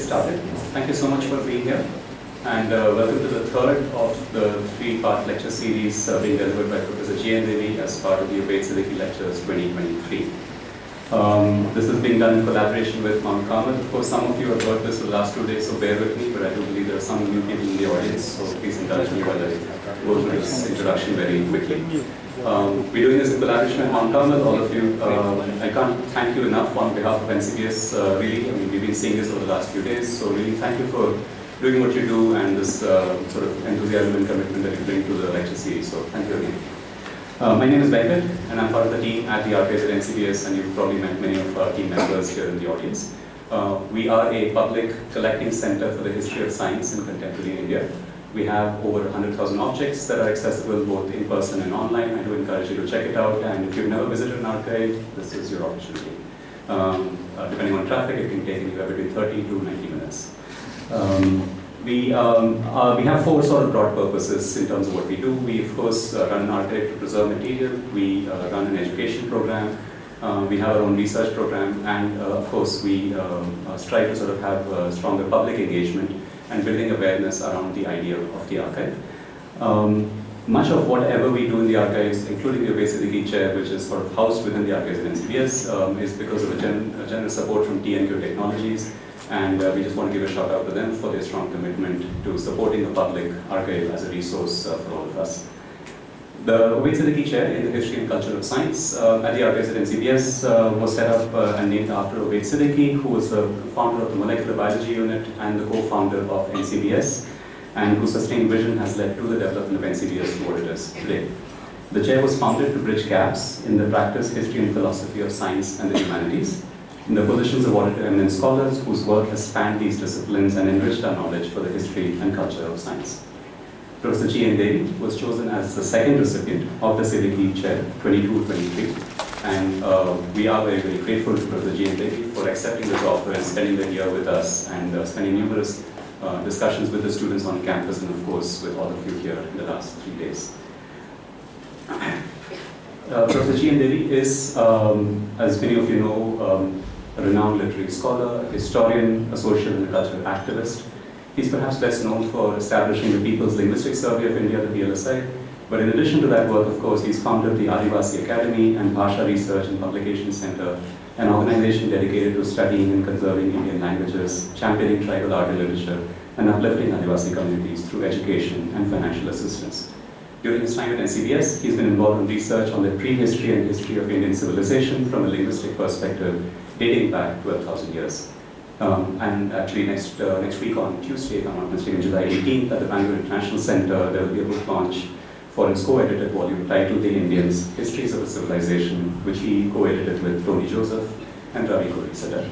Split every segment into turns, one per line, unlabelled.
started. Thank you so much for being here, and welcome to the third of the three-part lecture series being delivered by Professor Devy as part of the Obaid Siddiqi Lectures 2023. This is being done in collaboration with Mount Carmel. Of course, some of you have heard this for the last 2 days, so bear with me, but I do believe there are some new people in the audience, so please indulge me while I go through this introduction very quickly. We're doing this in collaboration with Mount Carmel. All of you, I can't thank you enough on behalf of NCBS, really. I mean, we've been seeing this over the last few days, so really thank you for doing what you do and this sort of enthusiasm and commitment that you bring to the lecture series, so thank you again. My name is Venkat, and I'm part of the team at the Archives at NCBS, and you've probably met many of our team members here in the audience. We are a public collecting center for the history of science in contemporary India. We have over 100,000 objects that are accessible both in person and online. I do encourage you to check it out, and if you've never visited an archive, this is your opportunity. Depending on traffic, it can take anywhere between 30 to 90 minutes. We have four sort of broad purposes in terms of what we do. We, of course, run an archive to preserve material. We run an education program. We have our own research program, and of course, we strive to sort of have stronger public engagement and building awareness around the idea of the archive. Much of whatever we do in the archives, including the Obaid Siddiqi chair, which is sort of housed within the archives at NCBS, is because of a generous support from TNQ Technologies, and we just want to give a shout out to them for their strong commitment to supporting the public archive as a resource for all of us. The Obaid Siddiqi Chair in the History and Culture of Science at the Archives at NCBS was set up and named after Obaid Siddiqi, who was the founder of the Molecular Biology Unit and the co-founder of NCBS, and whose sustained vision has led to the development of NCBS to what it is today. The chair was founded to bridge gaps in the practice, history, and philosophy of science and the humanities, in the positions of Auditorium eminent scholars whose work has spanned these disciplines and enriched our knowledge for the history and culture of science. Professor Devy was chosen as the second recipient of the Siddiqi Chair 22-23, and we are very, very grateful to Professor Devy for accepting this offer and spending the year with us and spending numerous discussions with the students on campus and of course with all of you here in the last 3 days. Professor Devy is, as many of you know, a renowned literary scholar, a historian, a social and a cultural activist. He's perhaps best known for establishing the People's Linguistic Survey of India, the PLSI, but in addition to that work, of course, he's founded the Adivasi Academy and Bhasha Research and Publication Center, an organization dedicated to studying and conserving Indian languages, championing tribal art and literature, and uplifting Adivasi communities through education and financial assistance. During his time at NCBS, he's been involved in research on the prehistory and history of Indian civilization from a linguistic perspective dating back 12,000 years. And actually next week on Tuesday, if I'm not mistaken, July 18th, at the Bangalore International Center, there will be a book launch for his co-edited volume titled The Indians, Histories of a Civilization, which he co-edited with Tony Joseph and Ravi Kodri.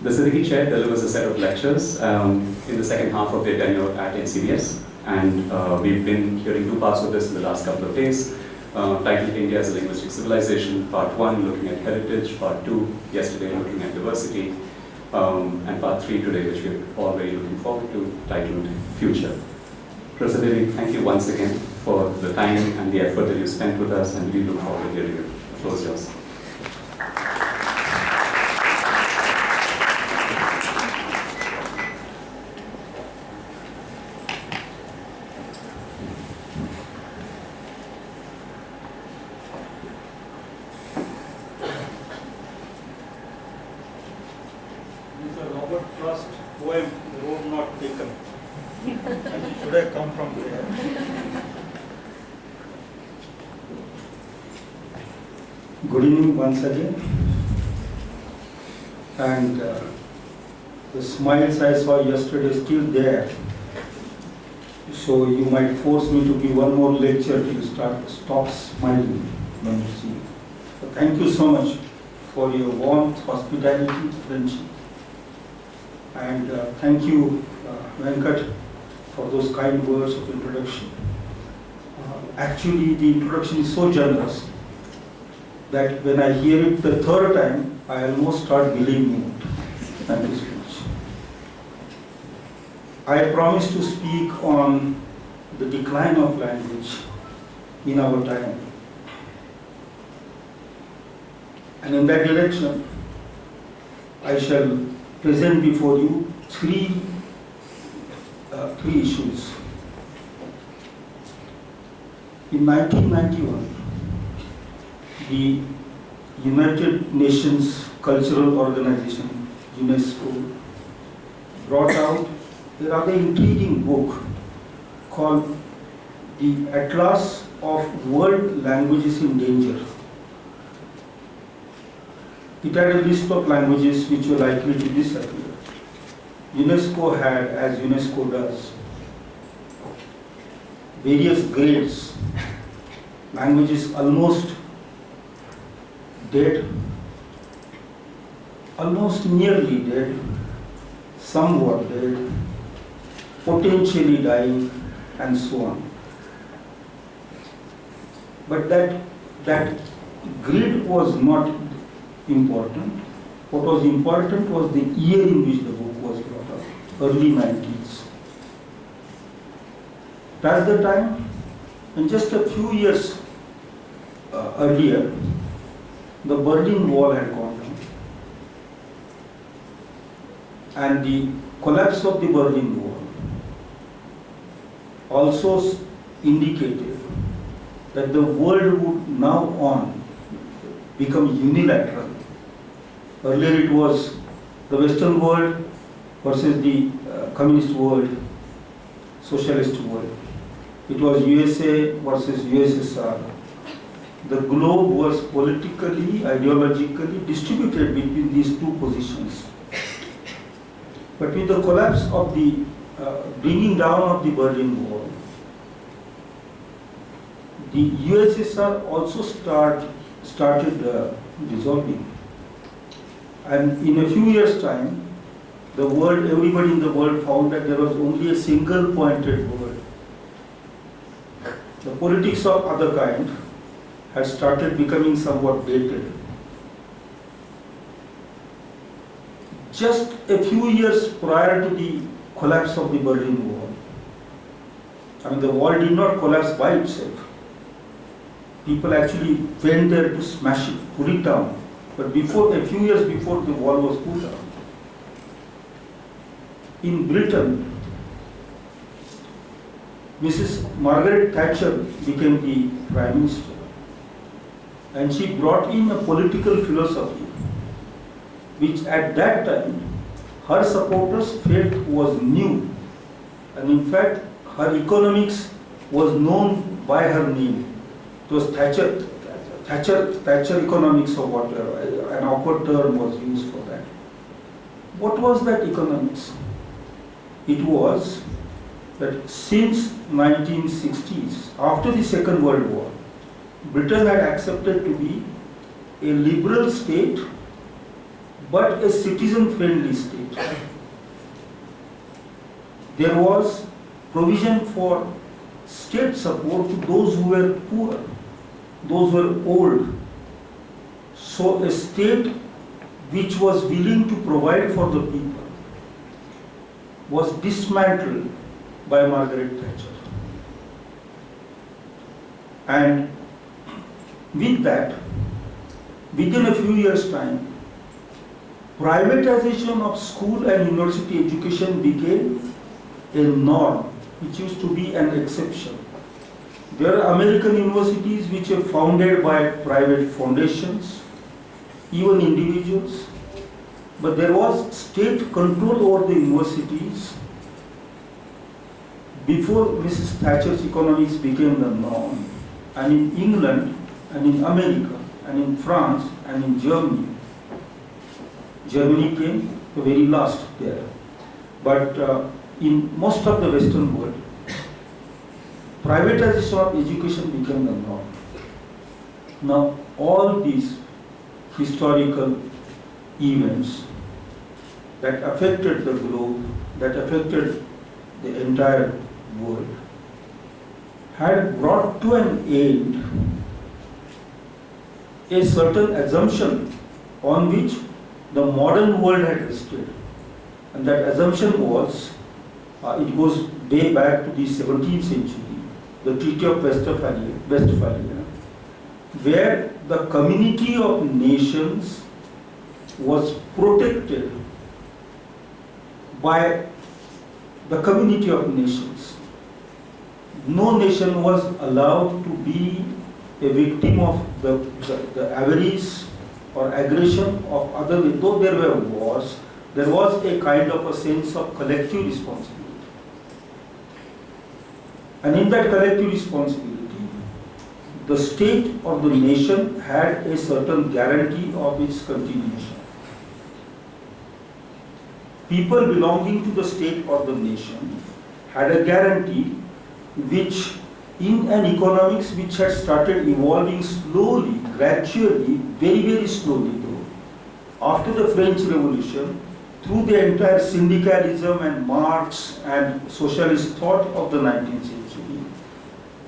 The Siddiqi Chair delivers a set of lectures in the second half of their tenure at NCBS, and we've been hearing two parts of this in the last couple of days. Titled India as a Linguistic Civilization, Part 1 looking at heritage, Part 2 yesterday looking at diversity, and Part 3 today, which we're all very looking forward to, titled Future. Professor Devy, thank you once again for the time and the effort that you spent with us, and we look forward to hearing you. The floor is yours.
Good evening once again, and the smiles I saw yesterday is still there, so you might force me to give one more lecture till you stop smiling when you see. So thank you so much for your warmth, hospitality, friendship, and thank you Venkat for those kind words of introduction. Actually, the introduction is so generous that when I hear it the third time, I almost start believing it. Thank you so much. I promise to speak on the decline of language in our time. And in that direction, I shall present before you three issues. In 1991, the United Nations Cultural Organization, UNESCO, brought out a rather intriguing book called The Atlas of World Languages in Danger. It had a list of languages which were likely to disappear. UNESCO had, as UNESCO does, various grades, languages almost dead, almost nearly dead, somewhat dead, potentially dying, and so on. But that grid was not important. What was important was the year in which the book was brought out, early 90s. That's the time, and just a few years earlier, the Berlin Wall had gone down. And the collapse of the Berlin Wall also indicated that the world would now on become unilateral. Earlier it was the Western world versus the communist world, socialist world. It was USA versus USSR. The globe was politically, ideologically distributed between these two positions. But with the collapse of the, bringing down of the Berlin Wall, the USSR also started dissolving. And in a few years' time, the world, everybody in the world found that there was only a single pointed world. The politics of other kind had started becoming somewhat dated. Just a few years prior to the collapse of the Berlin Wall, I mean, the wall did not collapse by itself. People actually went there to smash it, pull it down. But a few years before the wall was pulled down, in Britain, Mrs. Margaret Thatcher became the Prime Minister. And she brought in a political philosophy, which at that time, her supporters felt was new. And in fact, her economics was known by her name. It was Thatcher economics or whatever, an awkward term was used for that. What was that economics? It was that since 1960s, after the Second World War, Britain had accepted to be a liberal state, but a citizen-friendly state. There was provision for state support to those who were poor, those who were old. So a state which was willing to provide for the people was dismantled by Margaret Thatcher. And with that, within a few years' time, privatization of school and university education became a norm, which used to be an exception. There are American universities which are founded by private foundations, even individuals, but there was state control over the universities before Mrs. Thatcher's economics became the norm. And in England, and in America, and in France, and in Germany, Germany came the very last there. But in most of the Western world, privatization of education became the norm. Now, all these historical events that affected the globe, that affected the entire world, had brought to an end a certain assumption on which the modern world had rested. And that assumption was, it goes way back to the 17th century, the Treaty of Westphalia, where the community of nations was protected by the community of nations. No nation was allowed to be a victim of the avarice or aggression of others. Though there were wars, there was a kind of a sense of collective responsibility. And in that collective responsibility, the state or the nation had a certain guarantee of its continuation. People belonging to the state or the nation had a guarantee which, in an economics which had started evolving slowly, gradually, very, very slowly though, after the French Revolution, through the entire syndicalism and Marx and socialist thought of the 19th century,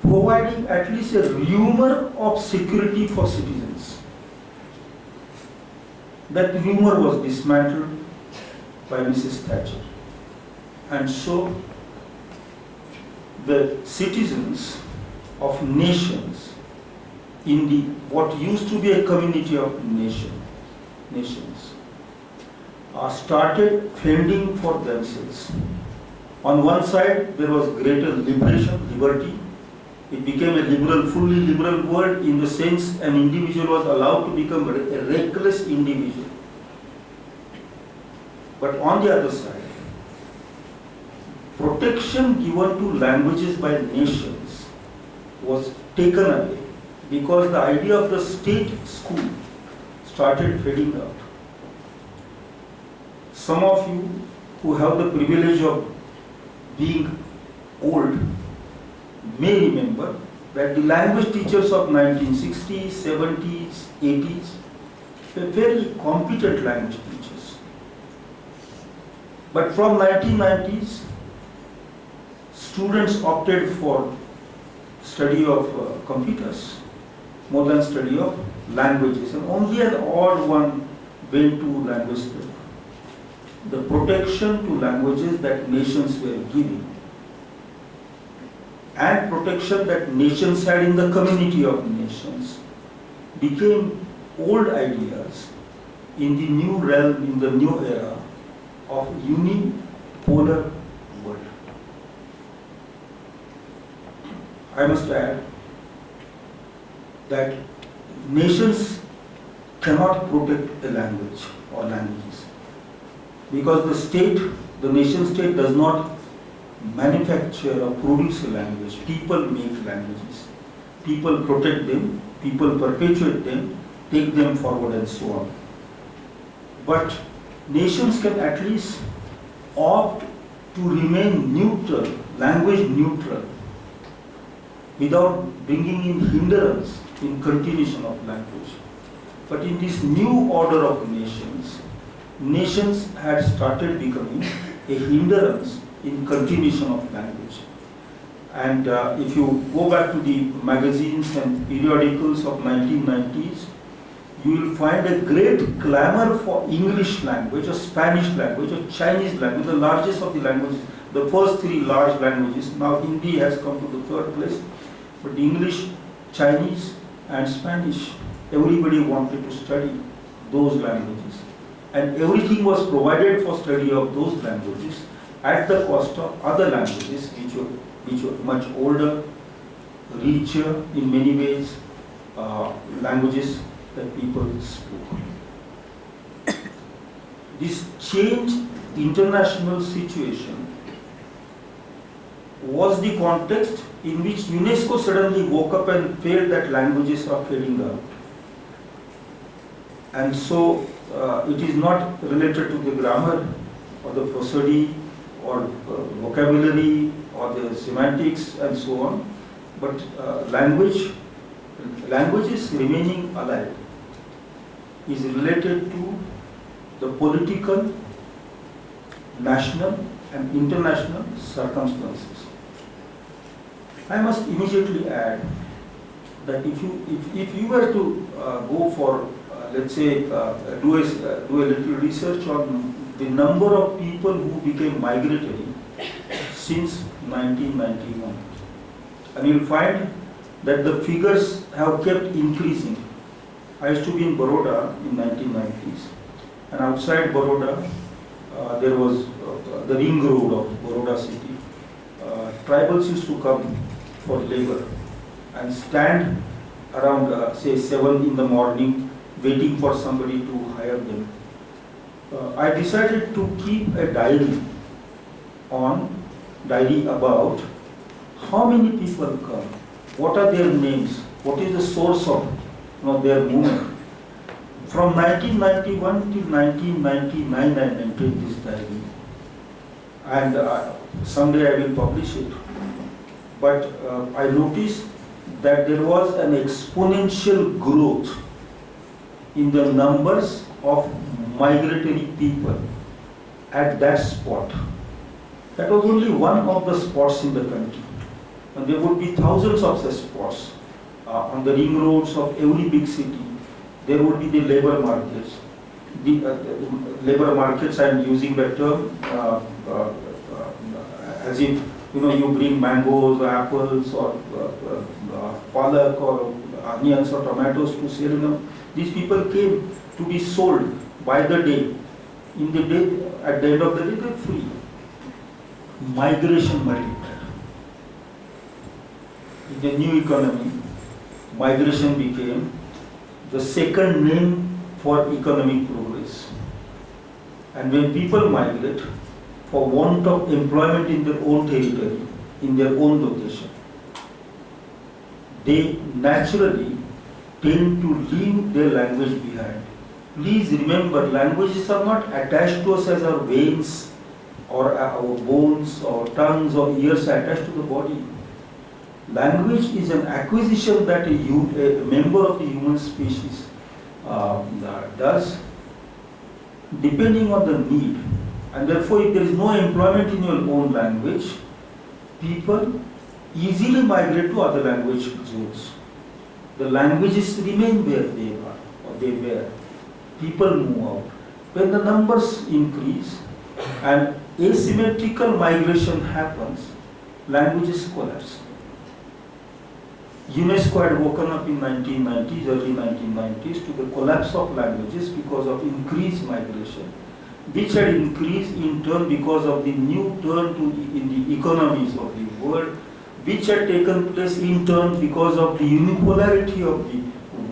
providing at least a rumor of security for citizens. That rumor was dismantled by Mrs. Thatcher. And so, the citizens of nations in the what used to be a community of nations started fending for themselves. On one side, there was greater liberation, liberty. It became a liberal, fully liberal world in the sense an individual was allowed to become a reckless individual. But on the other side, protection given to languages by nations was taken away because the idea of the state school started fading out. Some of you who have the privilege of being old may remember that the language teachers of 1960s, 70s, 80s were very competent language teachers. But from 1990s, students opted for study of computers more than study of languages, and only an odd one went to linguistics. The protection to languages that nations were giving and protection that nations had in the community of nations became old ideas in the new realm, in the new era of unipolar world. I must add that nations cannot protect a language or languages because the state, the nation state does not manufacture or produce a language. People make languages. People protect them, people perpetuate them, take them forward and so on. But nations can at least opt to remain neutral, language neutral, without bringing in hindrance in continuation of language. But in this new order of nations, nations had started becoming a hindrance in continuation of language. And if you go back to the magazines and periodicals of 1990s, you will find a great clamor for English language, or Spanish language, or Chinese language, the largest of the languages, the first three large languages. Now Hindi has come to the third place, but English, Chinese, and Spanish, everybody wanted to study those languages. And everything was provided for study of those languages at the cost of other languages which were much older, richer in many ways, languages that people spoke. This changed international situation was the context in which UNESCO suddenly woke up and felt that languages are fading out. And so it is not related to the grammar or the prosody or vocabulary or the semantics and so on, but languages remaining alive is related to the political, national and international circumstances. I must immediately add that if you were to go for let's say do a little research on the number of people who became migratory since 1991, and you'll find that the figures have kept increasing. I used to be in Baroda in 1990s, and outside Baroda there was the ring road of Baroda city, tribals used to come for labor and stand around say 7 in the morning waiting for somebody to hire them. I decided to keep a diary about how many people come, what are their names, what is the source of their movement. From 1991 till 1999 I maintained this diary, and someday I will publish it. But I noticed that there was an exponential growth in the numbers of migratory people at that spot. That was only one of the spots in the country. And there would be thousands of such spots on the ring roads of every big city. There would be the labor markets. Labor markets, I am using the term as if you bring mangoes or apples or palak or onions or tomatoes to sell. These people came to be sold by the day. In the day, at the end of the day, they are free. Migration multiplied. In the new economy, migration became the second name for economic progress. And when people migrate for want of employment in their own territory, in their own location, they naturally tend to leave their language behind. Please remember, languages are not attached to us as our veins or our bones or tongues or ears are attached to the body. Language is an acquisition that a member of the human species does depending on the need. And therefore, if there is no employment in your own language, people easily migrate to other language zones. The languages remain where they are or they were. People move out. When the numbers increase and asymmetrical migration happens, languages collapse. UNESCO had woken up in 1990s, early 1990s to the collapse of languages because of increased migration, which had increased in turn because of the new turn in the economies of the world, which had taken place in turn because of the unipolarity of the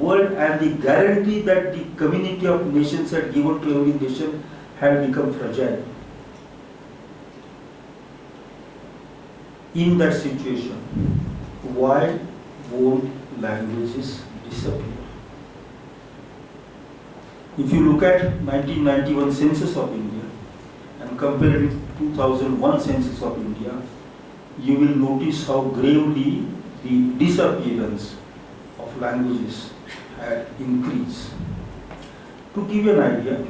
world and the guarantee that the community of nations had given to every nation had become fragile. In that situation, why won't languages disappear? If you look at 1991 census of India and compare it with 2001 census of India, you will notice how gravely the disappearance of languages had increased. To give you an idea,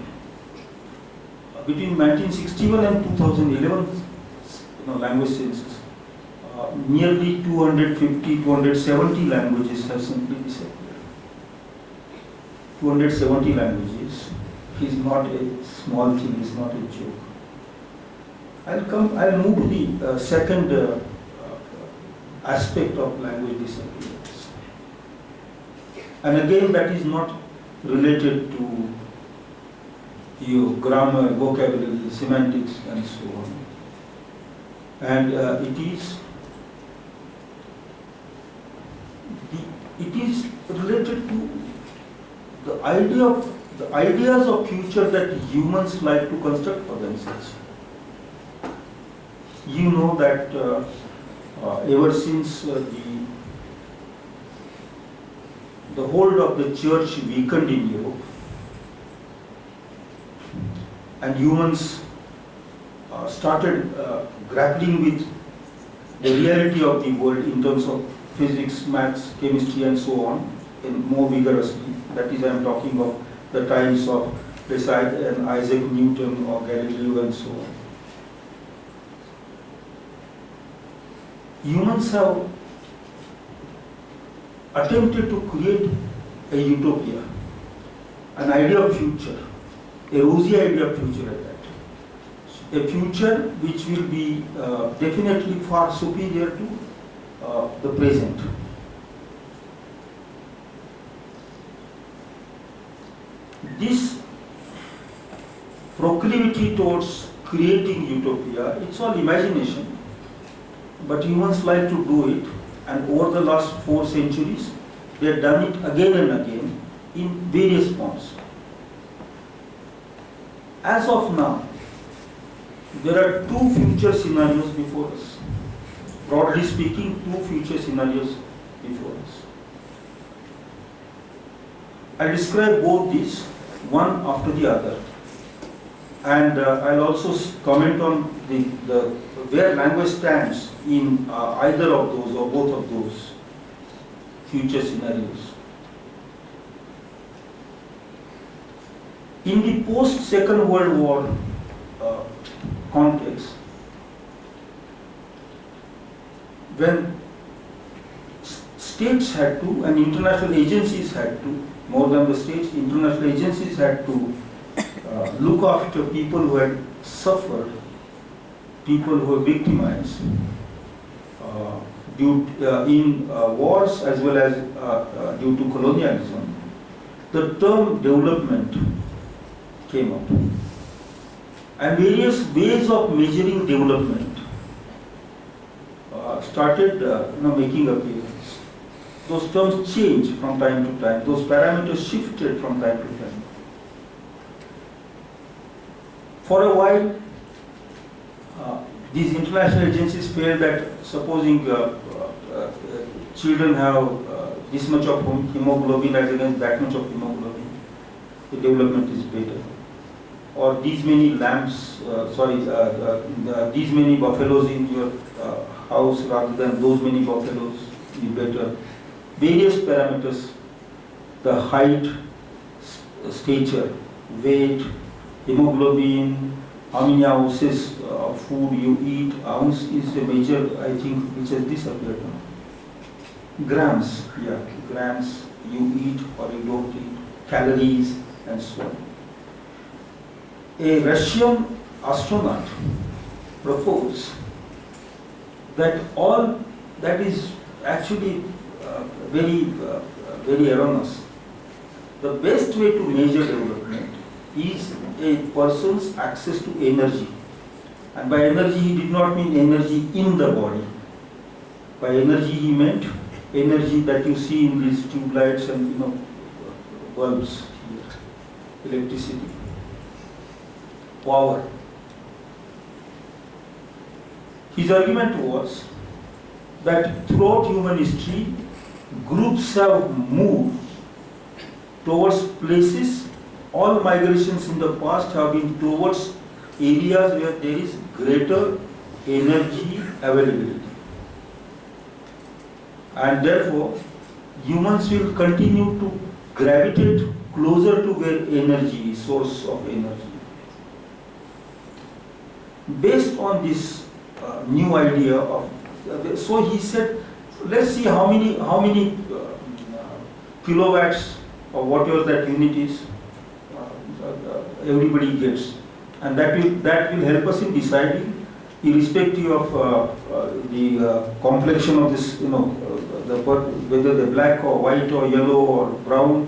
between 1961 and 2011 language census, nearly 250, 270 languages have simply disappeared. 270 languages is not a small thing, is not a joke. I'll move to the second aspect of language disappearance. And again, that is not related to your grammar, vocabulary, semantics, and so on. And it is related to the ideas of future that humans like to construct for themselves. You know that ever since the hold of the church weakened in Europe, and humans started grappling with the reality of the world in terms of physics, maths, chemistry, and so on, and more vigorously. That is, I am talking of the times of Isaac Newton or Galileo and so on. Humans have attempted to create a utopia, an idea of future, a rosy idea of future at that. A future which will be definitely far superior to the present. This proclivity towards creating utopia, it's all imagination. But humans like to do it, and over the last 4 centuries, they have done it again and again in various forms. As of now, there are 2 future scenarios before us. Broadly speaking, 2 future scenarios before us. I describe both these, one after the other. And I'll also comment on where language stands in either of those or both of those future scenarios. In the post-Second World War context, when states had to and international agencies had to, more than the states, international agencies had to look after people who had suffered, people who were victimized in wars as well as due to colonialism. The term development came up, and various ways of measuring development started making appearance. Those terms changed from time to time. Those parameters shifted from time to time. For a while, these international agencies felt that supposing children have this much of hemoglobin as against that much of hemoglobin, the development is better. Or these many lambs, these many buffaloes in your house rather than those many buffaloes is better. Various parameters, the height, stature, weight, hemoglobin, how many ounces of food you eat. Ounce is a major, I think, which has disappeared now. Grams, grams you eat or you don't eat, calories and so on. A Russian astronaut proposed that all that is actually very erroneous. The best way to measure development is a person's access to energy. And by energy, he did not mean energy in the body. By energy, he meant energy that you see in these tube lights and bulbs here, electricity, power. His argument was that throughout human history, groups have moved towards places. All migrations in the past have been towards areas where there is greater energy availability. And therefore, humans will continue to gravitate closer to where energy is, source of energy. Based on this new idea of, so he said, let's see how many kilowatts or whatever that unit is, everybody gets, and that will help us in deciding, irrespective of the complexion of this, whether they're black or white or yellow or brown,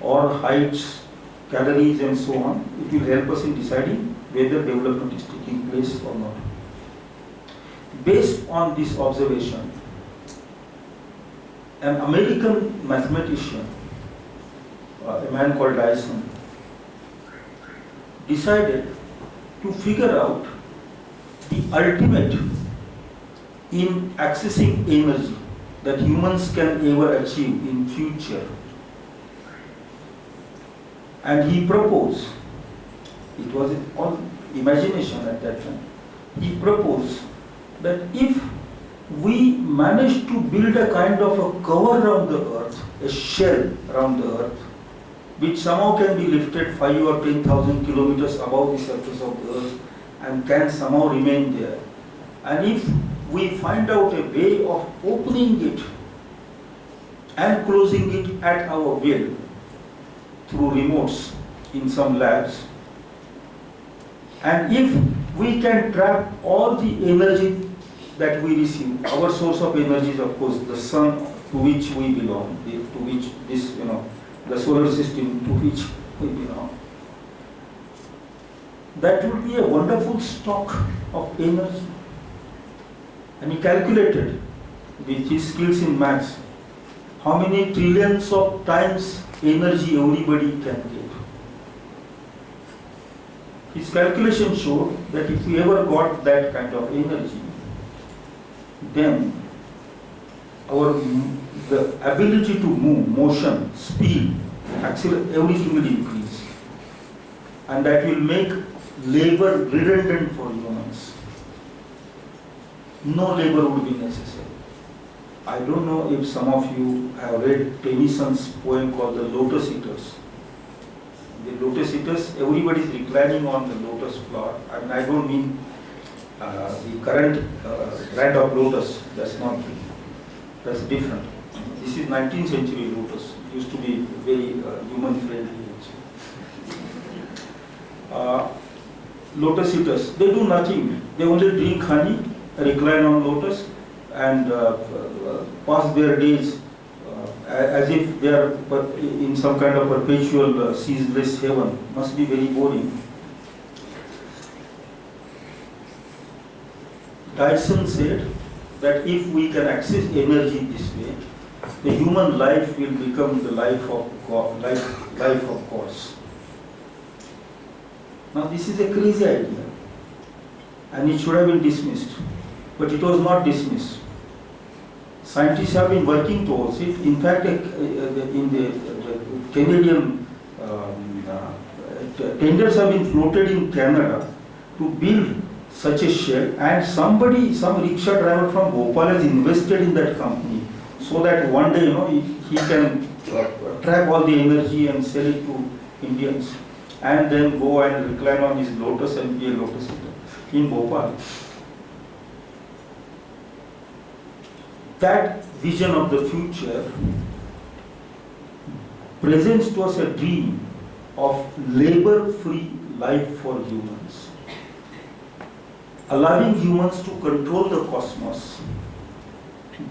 or heights, calories, and so on. It will help us in deciding whether development is taking place or not. Based on this observation, an American mathematician, a man called Dyson, decided to figure out the ultimate in accessing energy that humans can ever achieve in future. And he proposed, it was all imagination at that time, he proposed that if we manage to build a kind of a cover around the earth, a shell around the earth, which somehow can be lifted 5 or 10,000 kilometers above the surface of the earth and can somehow remain there. And if we find out a way of opening it and closing it at our will through remotes in some labs, and if we can trap all the energy that we receive, our source of energy is of course the sun to which we belong, to which the solar system to which we belong. that would be a wonderful stock of energy. And he calculated with his skills in maths how many trillions of times energy everybody can get. His calculation showed that if we ever got that kind of energy, then the ability to move, motion, speed, everything will increase. And that will make labor redundant for humans. No labor would be necessary. I don't know if some of you have read Tennyson's poem called The Lotus Eaters. The Lotus Eaters, everybody is reclining on the lotus flower. I mean, I don't mean the current brand of lotus, that's different. This is 19th century lotus. It used to be very human friendly. Lotus eaters, they do nothing. They only drink honey, recline on lotus, and pass their days as if they are in some kind of perpetual ceaseless heaven. Must be very boring. Dyson said that if we can access energy this way, the human life will become the life of God, life of gods. Now this is a crazy idea, and it should have been dismissed, but it was not dismissed. Scientists have been working towards it. In fact, in the Canadian tenders have been floated in Canada to build such a shed, and some rickshaw driver from Bhopal has invested in that company, so that one day, he can trap all the energy and sell it to Indians, and then go and recline on his lotus and be a lotus eater in Bhopal. That vision of the future presents to us a dream of labor-free life for humans, allowing humans to control the cosmos,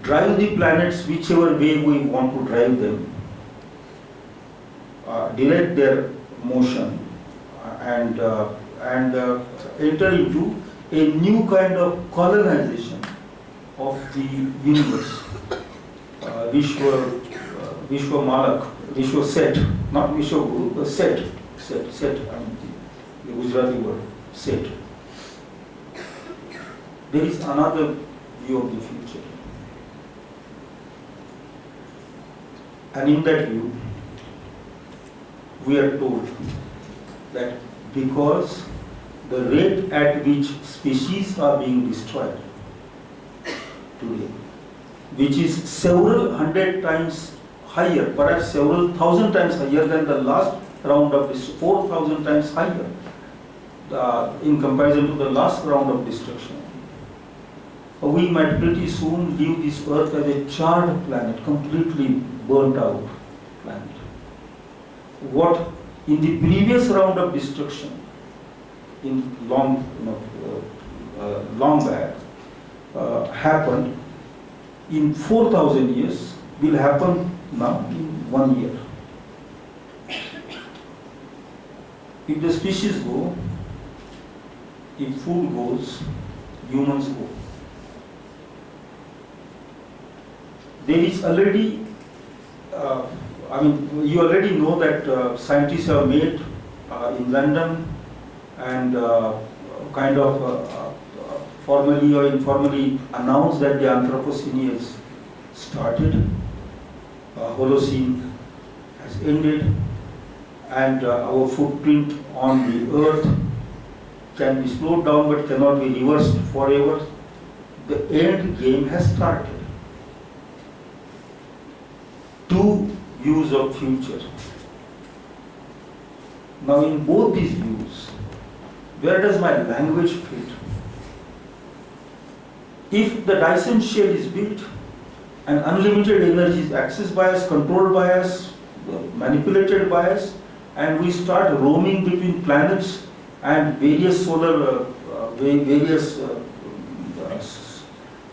drive the planets whichever way we want to drive them, direct their motion, and enter into a new kind of colonization of the universe. Vishwa Malak, Vishwa Set, not Vishwa Guru, but Set, I mean the Gujarati word, Set. There is another view of the future. And in that view, we are told that because the rate at which species are being destroyed today, which is several hundred times higher, perhaps several thousand times higher than the last round of this, 4,000 times higher in comparison to the last round of destruction. We might pretty soon leave this earth as a charred planet, completely burnt out planet. What in the previous round of destruction, in long back, happened in 4,000 years, will happen now in 1 year. If the species go, if food goes, humans go. There is already, you already know that scientists have made in London and formally or informally announced that the Anthropocene has started, Holocene has ended, and our footprint on the earth can be slowed down but cannot be reversed forever. The end game has started. Two views of future. Now in both these views, where does my language fit? If the Dyson shell is built and unlimited energy is accessed by us, controlled by us, manipulated by us, and we start roaming between planets and various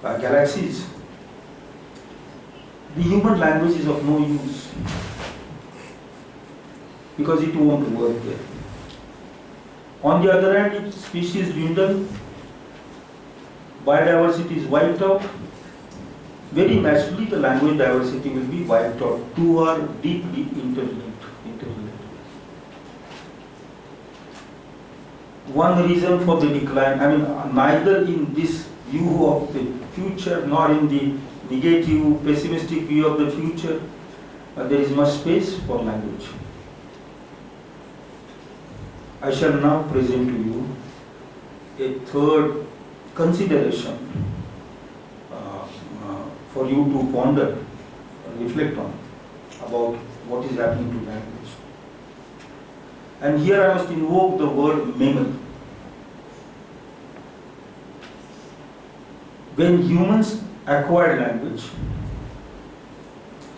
galaxies, the human language is of no use because it won't work there. On the other hand, if species dwindle, biodiversity is wiped out, very naturally the language diversity will be wiped out. Two are deeply interlinked. One reason for the decline, neither in this view of the future nor in the negative, pessimistic view of the future, there is much space for language. I shall now present to you a third consideration for you to ponder, reflect on about what is happening to language. And here I must invoke the word memory. When humans acquired language,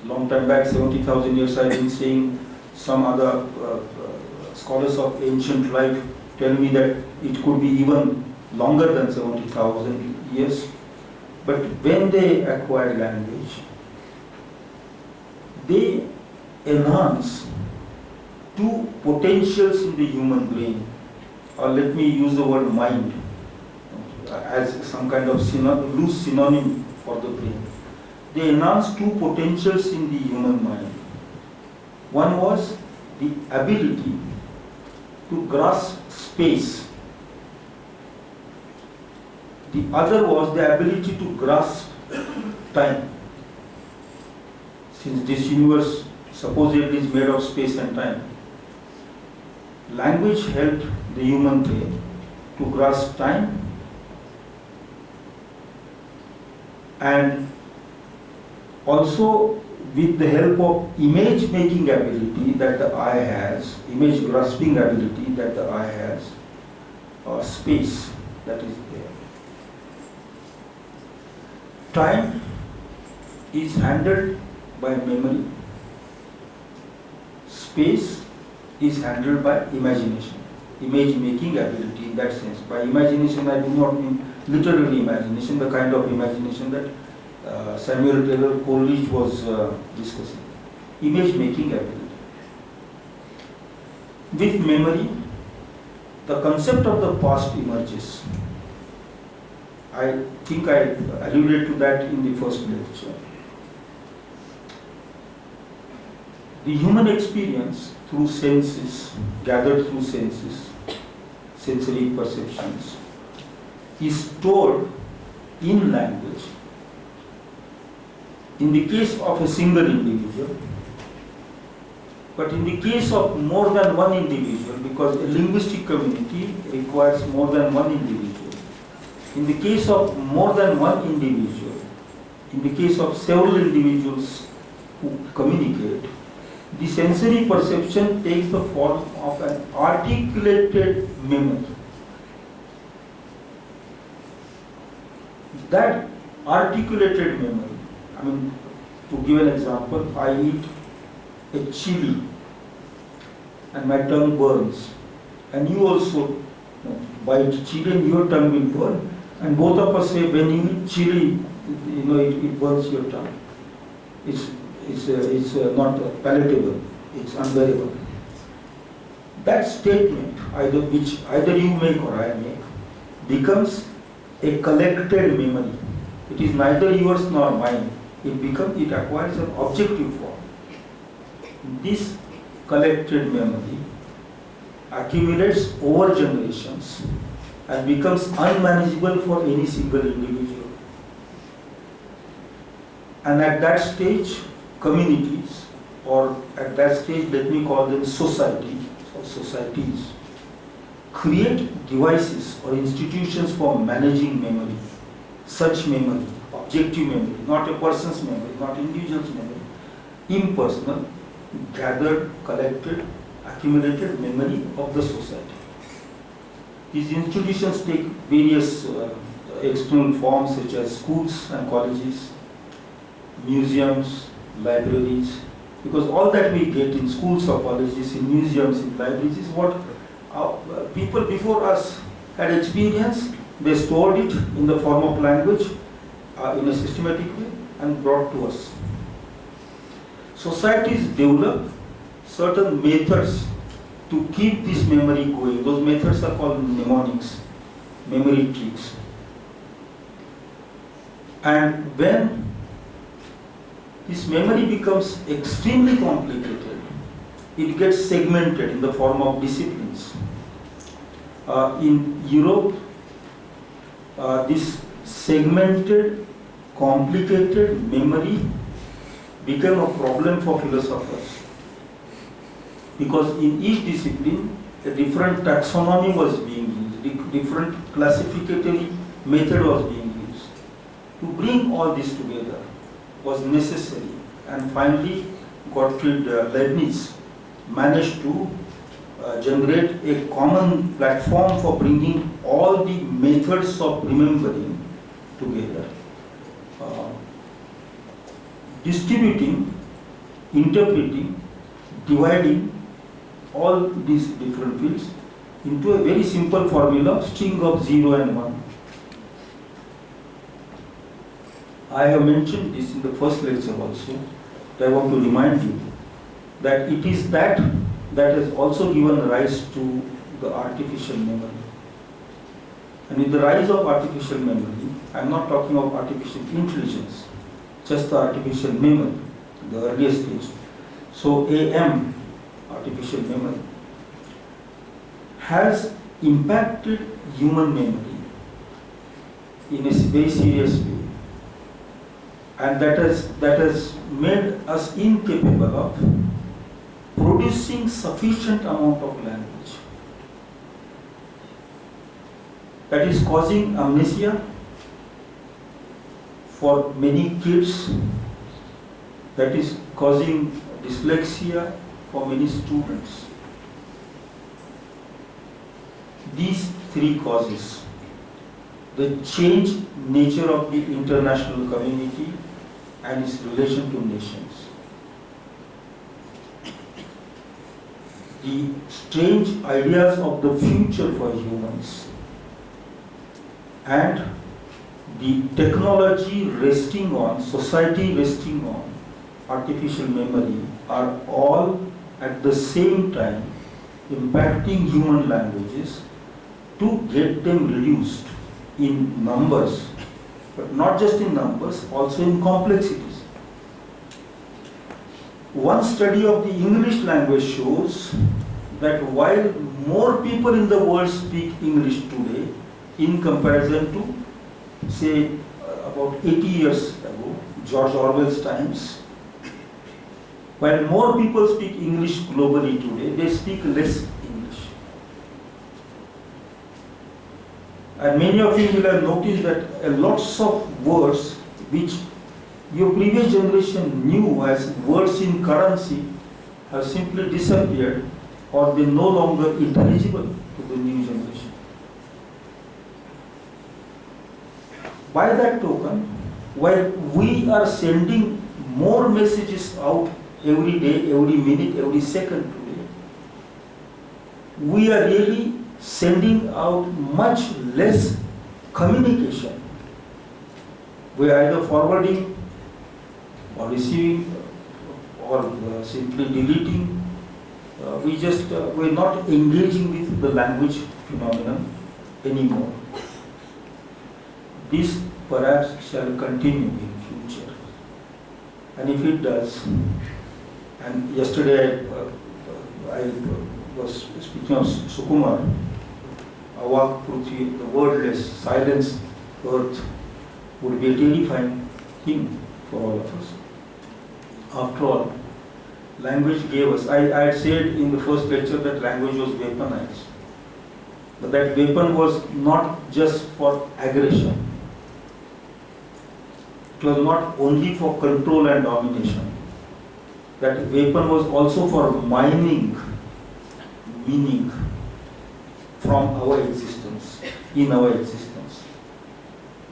long time back, 70,000 years, I've been saying, some other scholars of ancient life tell me that it could be even longer than 70,000 years. But when they acquire language, they enhance two potentials in the human brain, or let me use the word mind as some kind of loose synonym for the brain. They enhance two potentials in the human mind. One was the ability to grasp space. The other was the ability to grasp time. Since this universe supposedly is made of space and time, language helped the human brain to grasp time and also with the help of image making ability that the eye has, image grasping ability that the eye has, space that is there. Time is handled by memory. Space is handled by imagination, image making ability in that sense. By imagination, I do not mean literary imagination, the kind of imagination that Samuel Taylor Coleridge was discussing. Image making ability. With memory, the concept of the past emerges. I think I alluded to that in the first lecture. The human experience through senses, gathered through senses, sensory perceptions, is stored in language. In the case of a single individual, but in the case of more than one individual, because a linguistic community requires more than one individual. In the case of more than one individual, in the case of several individuals who communicate, the sensory perception takes the form of an articulated memory. That articulated memory, to give an example, I eat a chili and my tongue burns, and you also bite chili and your tongue will burn, and both of us say when you eat chili, it burns your tongue. It's not palatable, it's unbearable. That statement, which either you make or I make, becomes a collected memory. It is neither yours nor mine. It acquires an objective form. This collected memory accumulates over generations and becomes unmanageable for any single individual. And at that stage, communities, or at that stage, let me call them society or societies, create devices or institutions for managing memory. Such memory, objective memory, not a person's memory, not individual's memory, impersonal, gathered, collected, accumulated memory of the society. These institutions take various external forms such as schools and colleges, museums, libraries, because all that we get in schools or colleges, in museums, in libraries is what people before us had experienced. They stored it in the form of language in a systematic way and brought to us. Societies develop certain methods to keep this memory going. Those methods are called mnemonics, memory tricks. And when this memory becomes extremely complicated, it gets segmented in the form of disciplines. In Europe, this segmented, complicated memory became a problem for philosophers, because in each discipline a different taxonomy was being used, different classificatory method was being used. To bring all this together was necessary, and finally Gottfried Leibniz managed to generate a common platform for bringing all the methods of remembering together, distributing, interpreting, dividing all these different fields into a very simple formula of string of 0 and 1. I have mentioned this in the first lecture also. I want to remind you that it is that has also given rise to the artificial memory. And with the rise of artificial memory, I am not talking of artificial intelligence, just the artificial memory, the earliest stage. So AM, artificial memory, has impacted human memory in a very serious way. And that has made us incapable of producing sufficient amount of language. That is causing amnesia for many kids, that is causing dyslexia for many students. These three causes: the changed nature of the international community and its relation to nations, the strange ideas of the future for humans, and the technology resting on, society resting on artificial memory, are all at the same time impacting human languages to get them reduced in numbers, but not just in numbers, also in complexities. One study of the English language shows that while more people in the world speak English today in comparison to, say, about 80 years ago, George Orwell's times, while more people speak English globally today, they speak less English. And many of you will have noticed that lots of words which your previous generation knew as words in currency have simply disappeared, or they no longer intelligible to the new generation. By that token, while we are sending more messages out every day, every minute, every second today, we are really sending out much less communication. We are either forwarding or receiving or simply deleting. We're not engaging with the language phenomenon anymore. This perhaps shall continue in future. And if it does, and yesterday I was speaking of Sukumar, Awak Prithvi, the wordless, silence, earth, would be a terrifying thing for all of us. After all, language gave us, I had said in the first lecture that language was weaponized. But that weapon was not just for aggression. It was not only for control and domination. That weapon was also for mining meaning from our existence, in our existence.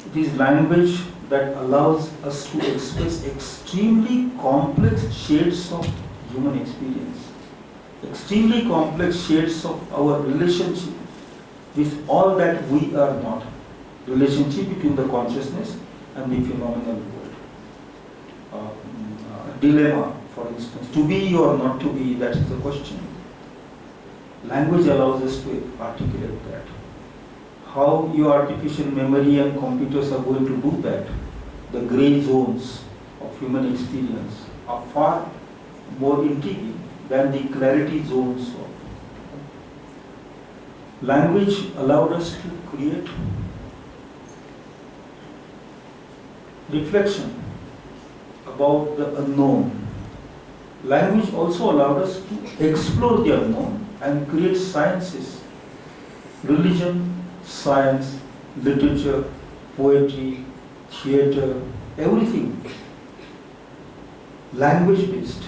It is language that allows us to express extremely complex shades of human experience, extremely complex shades of our relationship with all that we are not, relationship between the consciousness and the phenomenal world. Dilemma, for instance, to be or not to be, that is the question. Language allows us to articulate that. How your artificial memory and computers are going to do that, the gray zones of human experience are far more intriguing than the clarity zones of language. Allowed us to create reflection about the unknown. Language also allowed us to explore the unknown and create sciences, religion, science, literature, poetry, theater, everything language based.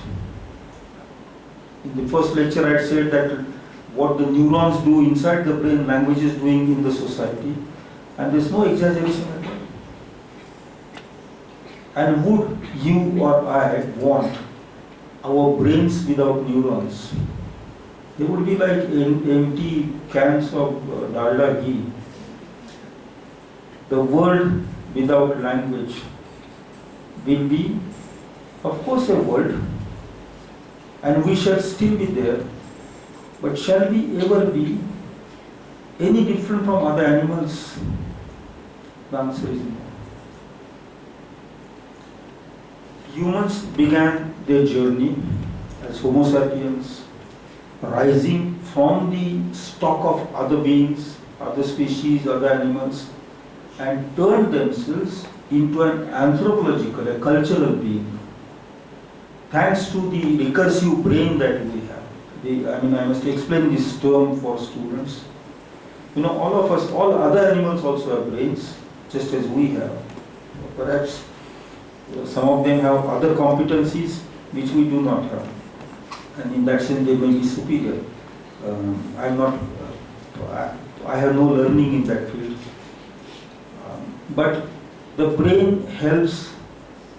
In the first lecture I said that what the neurons do inside the brain, language is doing in the society, and there is no exaggeration at all. And would you or I want our brains without neurons? They would be like empty cans of dalda ghee. The world without language will be, of course, a world, and we shall still be there. But shall we ever be any different from other animals? The answer is no. Humans began their journey as Homo sapiens, rising from the stock of other beings, other species, other animals, and turned themselves into an anthropological, a cultural being. Thanks to the recursive brain that we have. I must explain this term for students. All of us, all other animals also have brains, just as we have. Perhaps some of them have other competencies which we do not have. And in that sense, they may be superior. I have no learning in that field. But the brain helps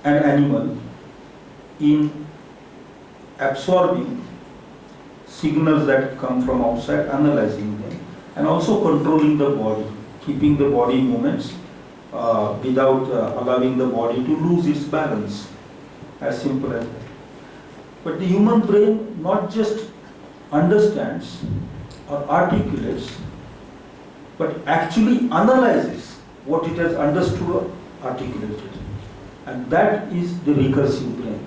an animal in absorbing signals that come from outside, analyzing them, and also controlling the body, keeping the body in movements without allowing the body to lose its balance. As simple as that. But the human brain not just understands or articulates, but actually analyzes what it has understood or articulated. And that is the recursive brain.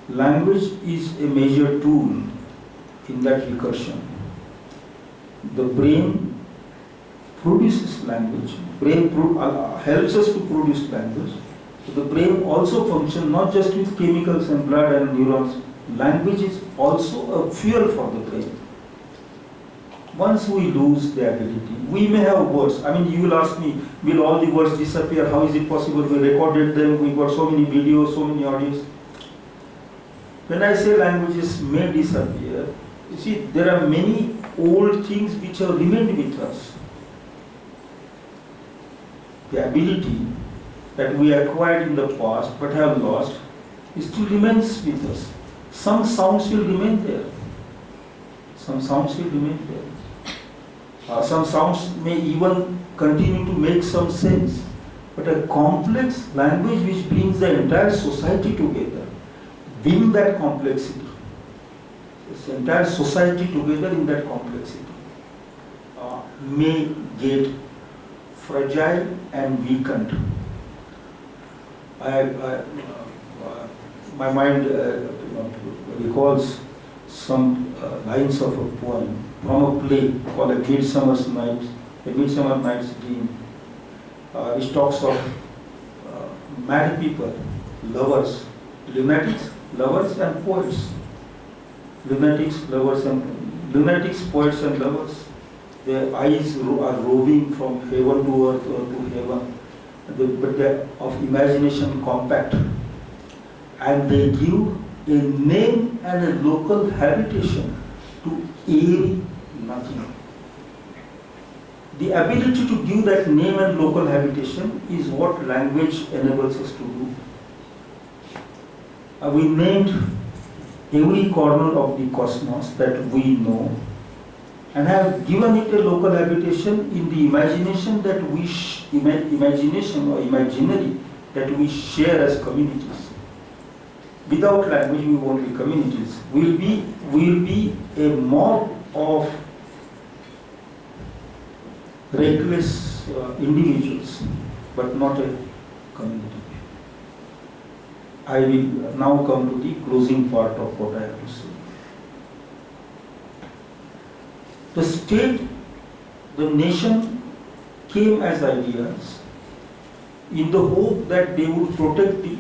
Language is a major tool in that recursion. The brain produces language. Brain helps us to produce language. The brain also functions not just with chemicals and blood and neurons. Language is also a fuel for the brain. Once we lose the ability, we may have words. You will ask me, will all the words disappear? How is it possible? We recorded them, we got so many videos, so many audios. When I say languages may disappear, you see, there are many old things which have remained with us. The ability that we acquired in the past but have lost, it still remains with us. Some sounds will remain there. Some sounds will remain there. Some sounds may even continue to make some sense. But a complex language which brings the entire society together, being that complexity, this entire society together in that complexity, may get fragile and weakened. My mind recalls some lines of a poem from a play called A Midsummer Night's Dream, which talks of mad people, lovers, lunatics, lovers and poets. Lunatics, poets and lovers. Their eyes are roving from heaven to earth or to heaven, but they are of imagination compact. And they give a name and a local habitation to airy nothing. The ability to give that name and local habitation is what language enables us to do. We named every corner of the cosmos that we know and have given it a local habitation in the imagination that we imagination or imaginary that we share as communities. Without language, we won't be communities. We'll be will be a mob of reckless individuals, but not a community. I will now come to the closing part of what I have to say. The state, the nation came as ideas in the hope that they would protect the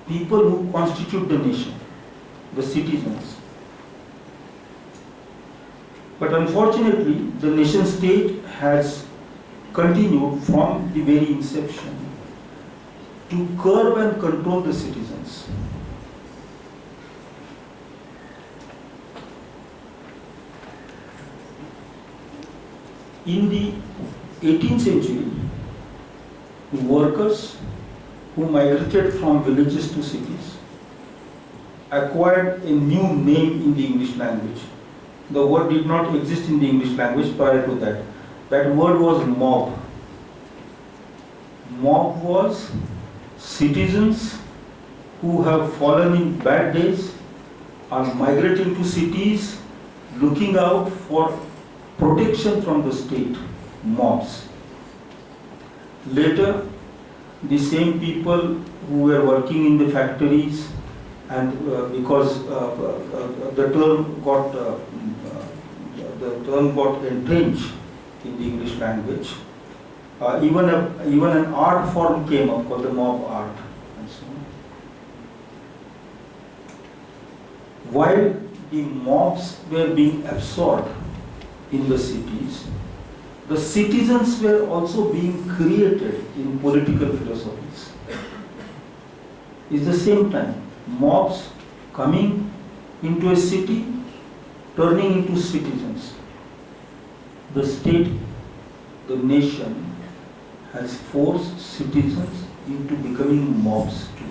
people who constitute the nation, the citizens. But unfortunately, the nation state has continued from the very inception to curb and control the citizens. In the 18th century, the workers who migrated from villages to cities acquired a new name in the English language. The word did not exist in the English language prior to that. That word was mob. Mob was citizens who have fallen in bad days, are migrating to cities, looking out for protection from the state, mobs. Later, the same people who were working in the factories, and because the term got entrenched in the English language, even an art form came up called the mob art, and so on. While the mobs were being absorbed in the cities, the citizens were also being created in political philosophies. It's the same time, mobs coming into a city, turning into citizens. The state, the nation, has forced citizens into becoming mobs too.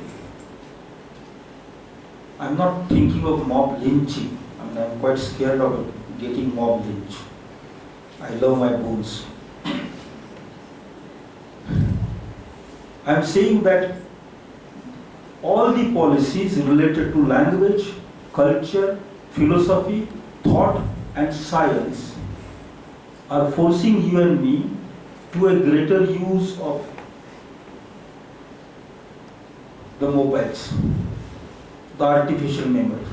I'm not thinking of mob lynching. I'm quite scared of getting mob lynch. I love my bones. I'm saying that all the policies related to language, culture, philosophy, thought, and science are forcing you and me to a greater use of the mobiles, the artificial memory.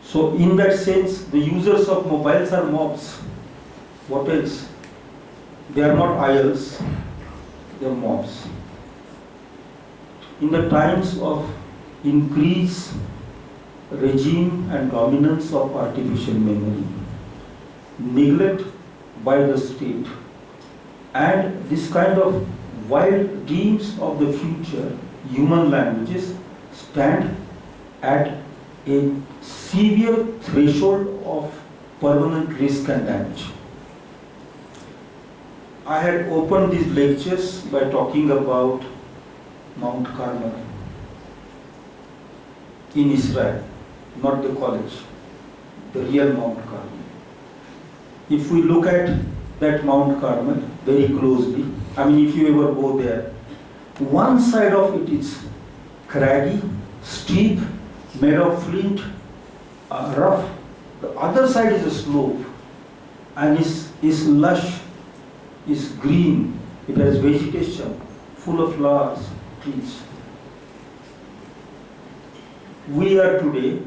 So in that sense, the users of mobiles are mobs. What else? They are not idols, they are mobs. In the times of increased regime and dominance of artificial memory, neglect by the state, and this kind of wild dreams of the future, human languages stand at a severe threshold of permanent risk and damage. I had opened these lectures by talking about Mount Carmel in Israel, not the college, the real Mount Carmel. If we look at that Mount Carmel very closely, if you ever go there, one side of it is craggy, steep, made of flint, rough. The other side is a slope and is lush, is green. It has vegetation, full of flowers, trees. We are today,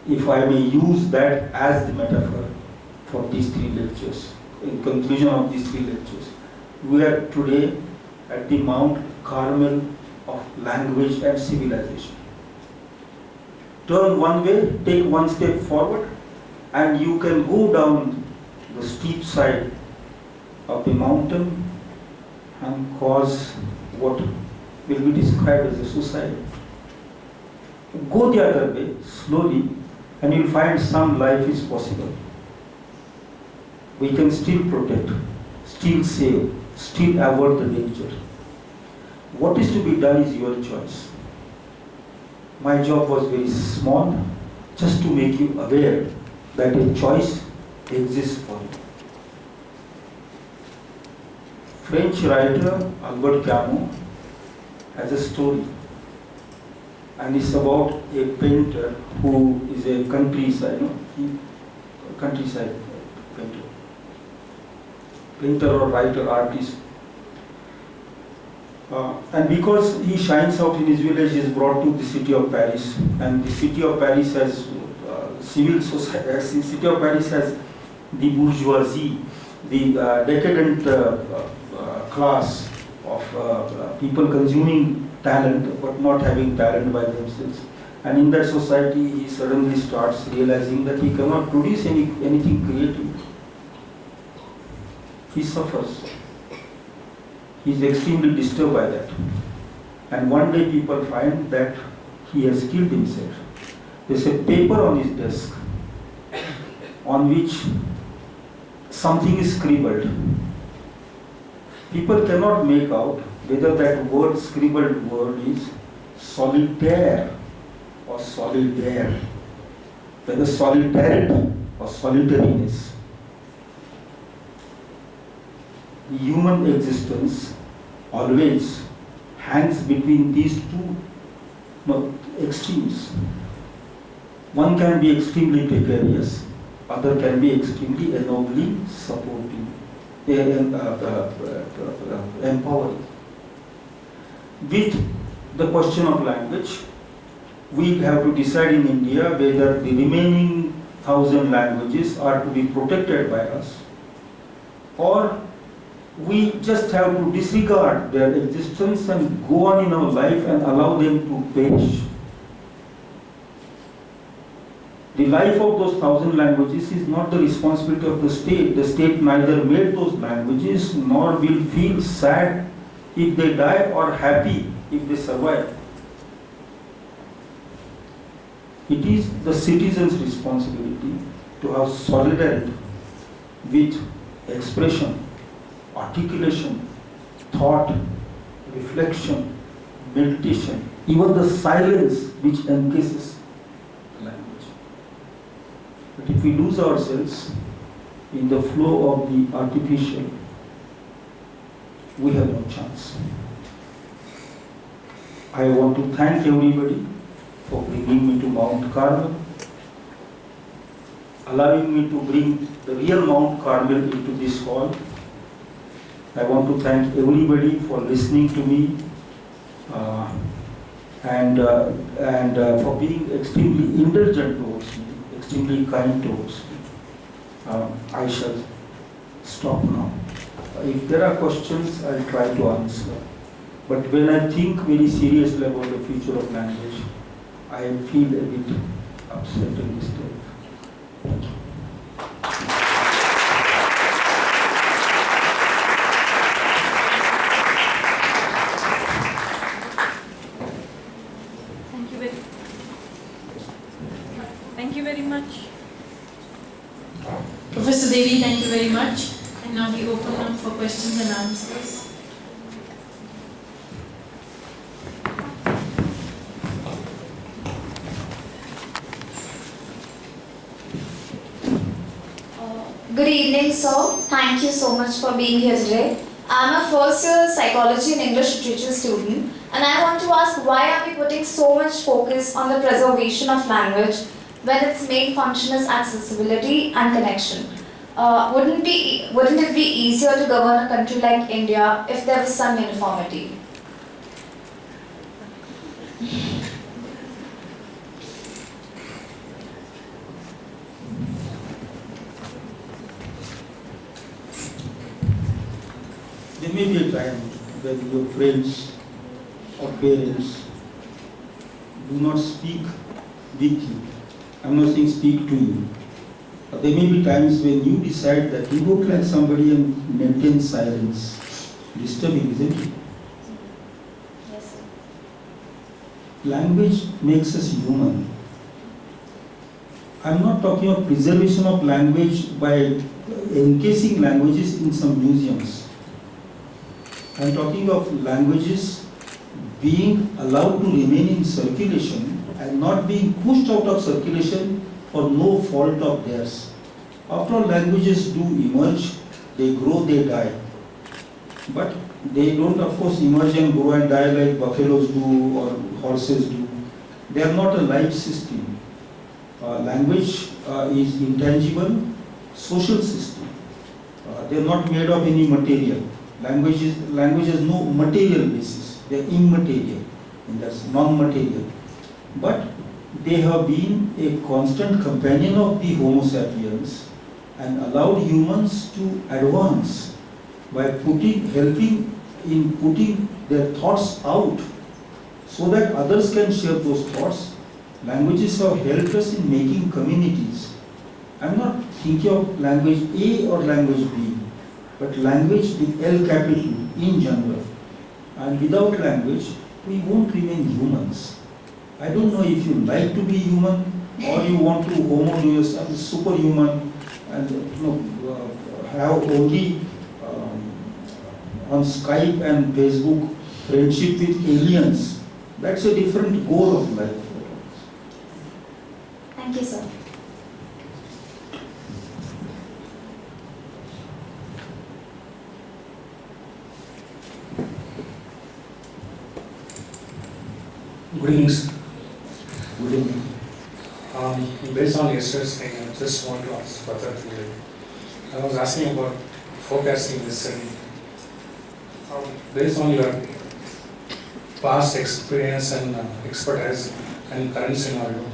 if I may use that as the metaphor for these three lectures, in conclusion of these three lectures, we are today at the Mount Carmel of language and civilization. Turn one way, take one step forward, and you can go down the steep side of the mountain and cause what will be described as a suicide. Go the other way, slowly, and you'll find some life is possible. We can still protect, still save, still avoid the danger. What is to be done is your choice. My job was very small, just to make you aware that a choice exists for you. French writer Albert Camus has a story. and it's about a painter who is a countryside, countryside painter or writer, artist. And because he shines out in his village, he is brought to the city of Paris, and the city of Paris has civil society. City of Paris has the bourgeoisie, the decadent class of people consuming talent but not having talent by themselves. And in that society, he suddenly starts realizing that he cannot produce anything creative. He suffers. He is extremely disturbed by that. And one day people find that he has killed himself. There's a paper on his desk on which something is scribbled. People cannot make out whether that word, scribbled word, is solitaire or solidaire, whether solidarity or solitariness. The human existence always hangs between these two extremes. One can be extremely precarious, other can be extremely ennobling, supporting, empowering. With the question of language, we have to decide in India whether the remaining 1,000 languages are to be protected by us, or we just have to disregard their existence and go on in our life and allow them to perish. The life of those 1,000 languages is not the responsibility of the state. The state neither made those languages nor will feel sad if they die or happy if they survive. It is the citizen's responsibility to have solidarity with expression, articulation, thought, reflection, meditation, even the silence which encases language. But if we lose ourselves in the flow of the artificial, we have no chance. I want to thank everybody for bringing me to Mount Carmel, allowing me to bring the real Mount Carmel into this hall. I want to thank everybody for listening to me and for being extremely indulgent towards me, extremely kind towards me. I shall stop now. If there are questions, I'll try to answer. But when I think very seriously about the future of language, I feel a bit upset and disturbed. Thank you.
Thank you very much.
Professor Devy, thank you very much. And now we open up for questions and answers.
Good evening, sir. Thank you so much for being here today. I'm a first year psychology and English literature student, and I want to ask, why are we putting so much focus on the preservation of language when its main function is accessibility and connection? Wouldn't it be easier to govern a country like India if there was some uniformity?
There may be a time when your friends or parents do not speak with you. I'm not saying speak to you. But there may be times when you decide that you look like somebody and maintain silence. Disturbing, isn't it?
Yes, sir.
Language makes us human. I'm not talking of preservation of language by encasing languages in some museums. I'm talking of languages being allowed to remain in circulation and not being pushed out of circulation for no fault of theirs. After all, languages do emerge, they grow, they die. But they don't, of course, emerge and grow and die like buffaloes do or horses do. They are not a life system. Language is intangible, social system. They are not made of any material. Language has no material basis. They are immaterial, and that's non-material. But they have been a constant companion of the Homo sapiens and allowed humans to advance by helping in putting their thoughts out so that others can share those thoughts. Languages have helped us in making communities. I'm not thinking of language A or language B, but language with L capital in general. And without language, we won't remain humans. I don't know if you like to be human or you want to homo deus and superhuman and have only on Skype and Facebook friendship with aliens. That's a different goal of life.
Thank you, sir.
Good evening, sir.
Good evening.
Based on yesterday's thing, I just want to ask further to you. I was asking about forecasting this study. Based on your past experience and expertise and current scenario,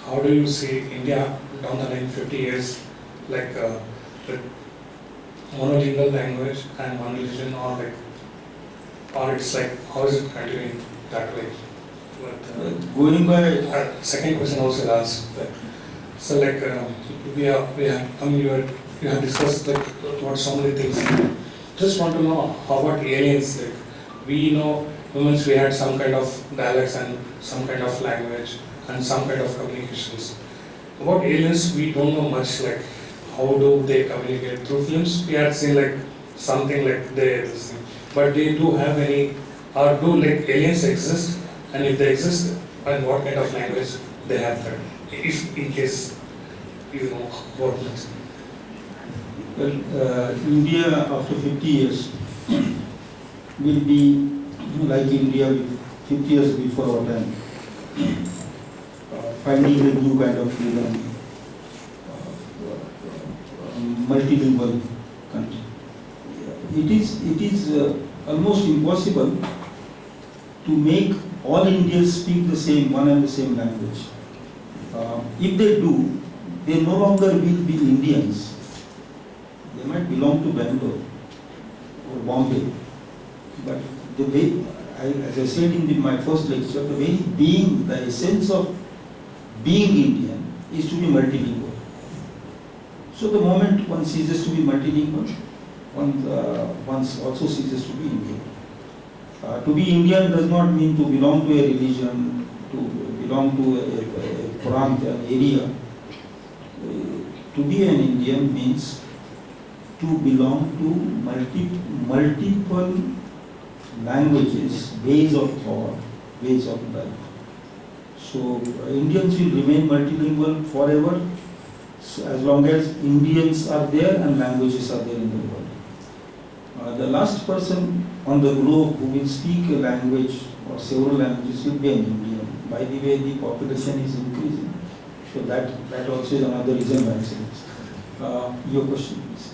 how do you see India down the line 50 years, like with monolingual language and one religion, or it's like, how is it continuing that way? But,
Going by
second question also asked. So we have you have discussed about so many things. Just want to know how about aliens? We know humans, we had some kind of dialects and some kind of language and some kind of communications. About aliens, we don't know much. How do they communicate through films? We had seen something this thing. But they do have any, or do aliens exist? And if they exist, and what kind of language they have that? If in case you know about it.
Well, India after 50 years will be like India 50 years before our time, finding a new kind of freedom, multilingual country. It is almost impossible to make all Indians speak the same one and the same language. If they do, they no longer will be Indians. They might belong to Bangalore or Bombay, but the way, as I said in my first lecture, the very being, the essence of being Indian is to be multilingual. So the moment one ceases to be multilingual, one also ceases to be Indian. To be Indian does not mean to belong to a religion, to belong to a Prant, an area. To be an Indian means to belong to multiple languages, ways of thought, ways of life. So Indians will remain multilingual forever, so as long as Indians are there and languages are there in the world. The last person on the globe who will speak a language or several languages will be an Indian. By the way, the population is increasing. So that also is another reason why I say this. Your question, please.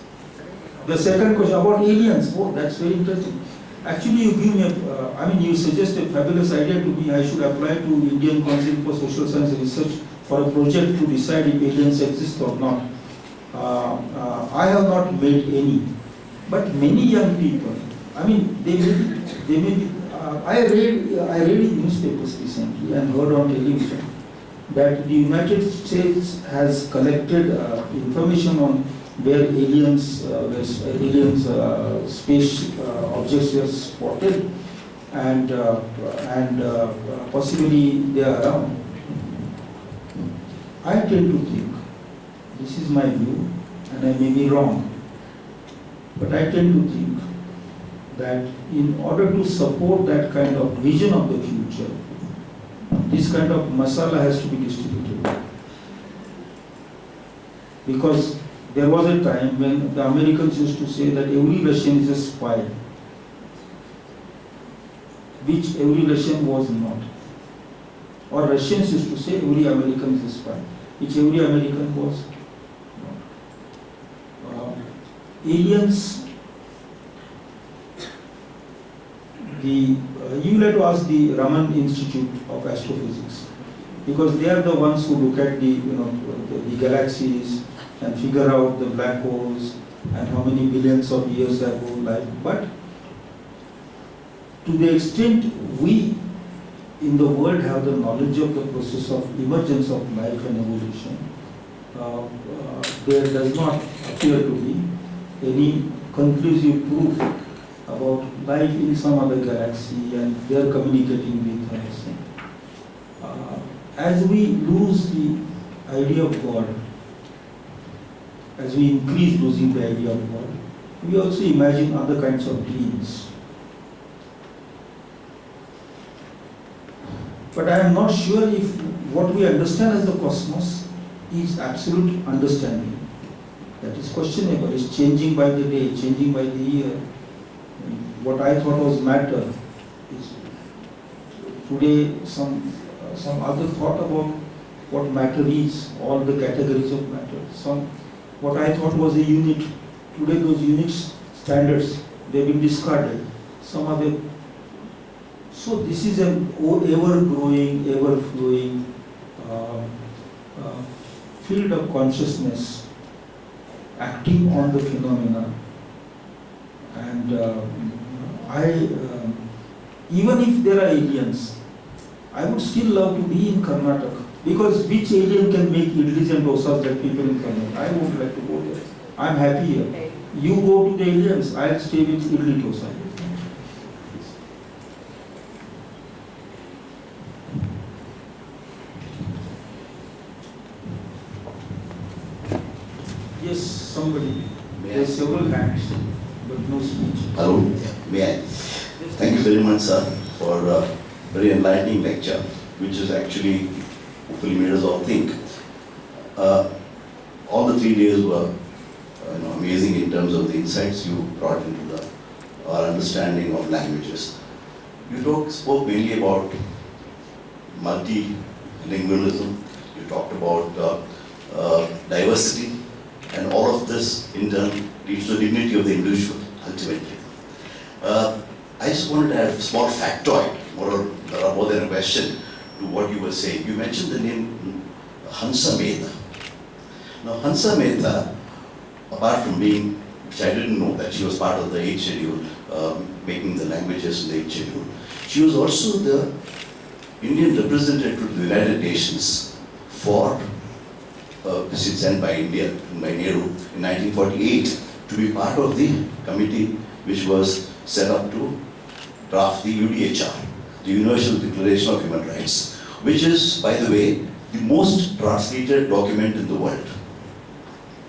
The second question about aliens. Oh, that's very interesting. Actually, you give me you suggest a fabulous idea to me. I should apply to Indian Council for Social Science Research for a project to decide if aliens exist or not. I have not made any. But many young people, they may be. I read in newspapers recently and heard on television that the United States has collected information on where aliens, space objects were spotted, and possibly they are around. I tend to think, this is my view, and I may be wrong. But I tend to think that in order to support that kind of vision of the future, this kind of masala has to be distributed. Because there was a time when the Americans used to say that every Russian is a spy, which every Russian was not. Or Russians used to say every American is a spy, which every American was not. Aliens, you will have to ask the Raman Institute of Astrophysics, because they are the ones who look at the galaxies and figure out the black holes and how many billions of years ago life. But to the extent we in the world have the knowledge of the process of emergence of life and evolution, there does not appear to be any conclusive proof about life in some other galaxy and they are communicating with us. As we lose the idea of God, as we increase losing the idea of God, we also imagine other kinds of dreams. But I am not sure if what we understand as the cosmos is absolute understanding. That is questionable. It's changing by the day, changing by the year. What I thought was matter is today some other thought about what matter is, all the categories of matter. What I thought was a unit, today those units, standards, they've been discarded. Some other. So this is an ever-growing, ever-flowing field of consciousness acting on the phenomena. And even if there are aliens, I would still love to be in Karnataka, because which alien can make idlis and dosas like people in Karnataka? I would like to go there. I'm happy here. You go to the aliens, I'll stay with idli dosa. Yes, somebody. There are several hands, but no speech.
Hello, may I? Thank you very much, sir, for a very enlightening lecture, which has actually hopefully made us all think. All the 3 days were amazing in terms of the insights you brought into our understanding of languages. You spoke mainly about multilingualism. You talked about diversity, and all of this in turn leads to the dignity of the individual, ultimately. I just wanted to add a small factoid, more than a question, to what you were saying. You mentioned the name Hansa Mehta. Now, Hansa Mehta, apart from being, which I didn't know that she was part of the 8th schedule, making the languages in the 8th schedule, she was also the Indian representative to the United Nations for this is sent by India, by Nehru in 1948, to be part of the committee which was set up to draft the UDHR, the Universal Declaration of Human Rights, which is, by the way, the most translated document in the world,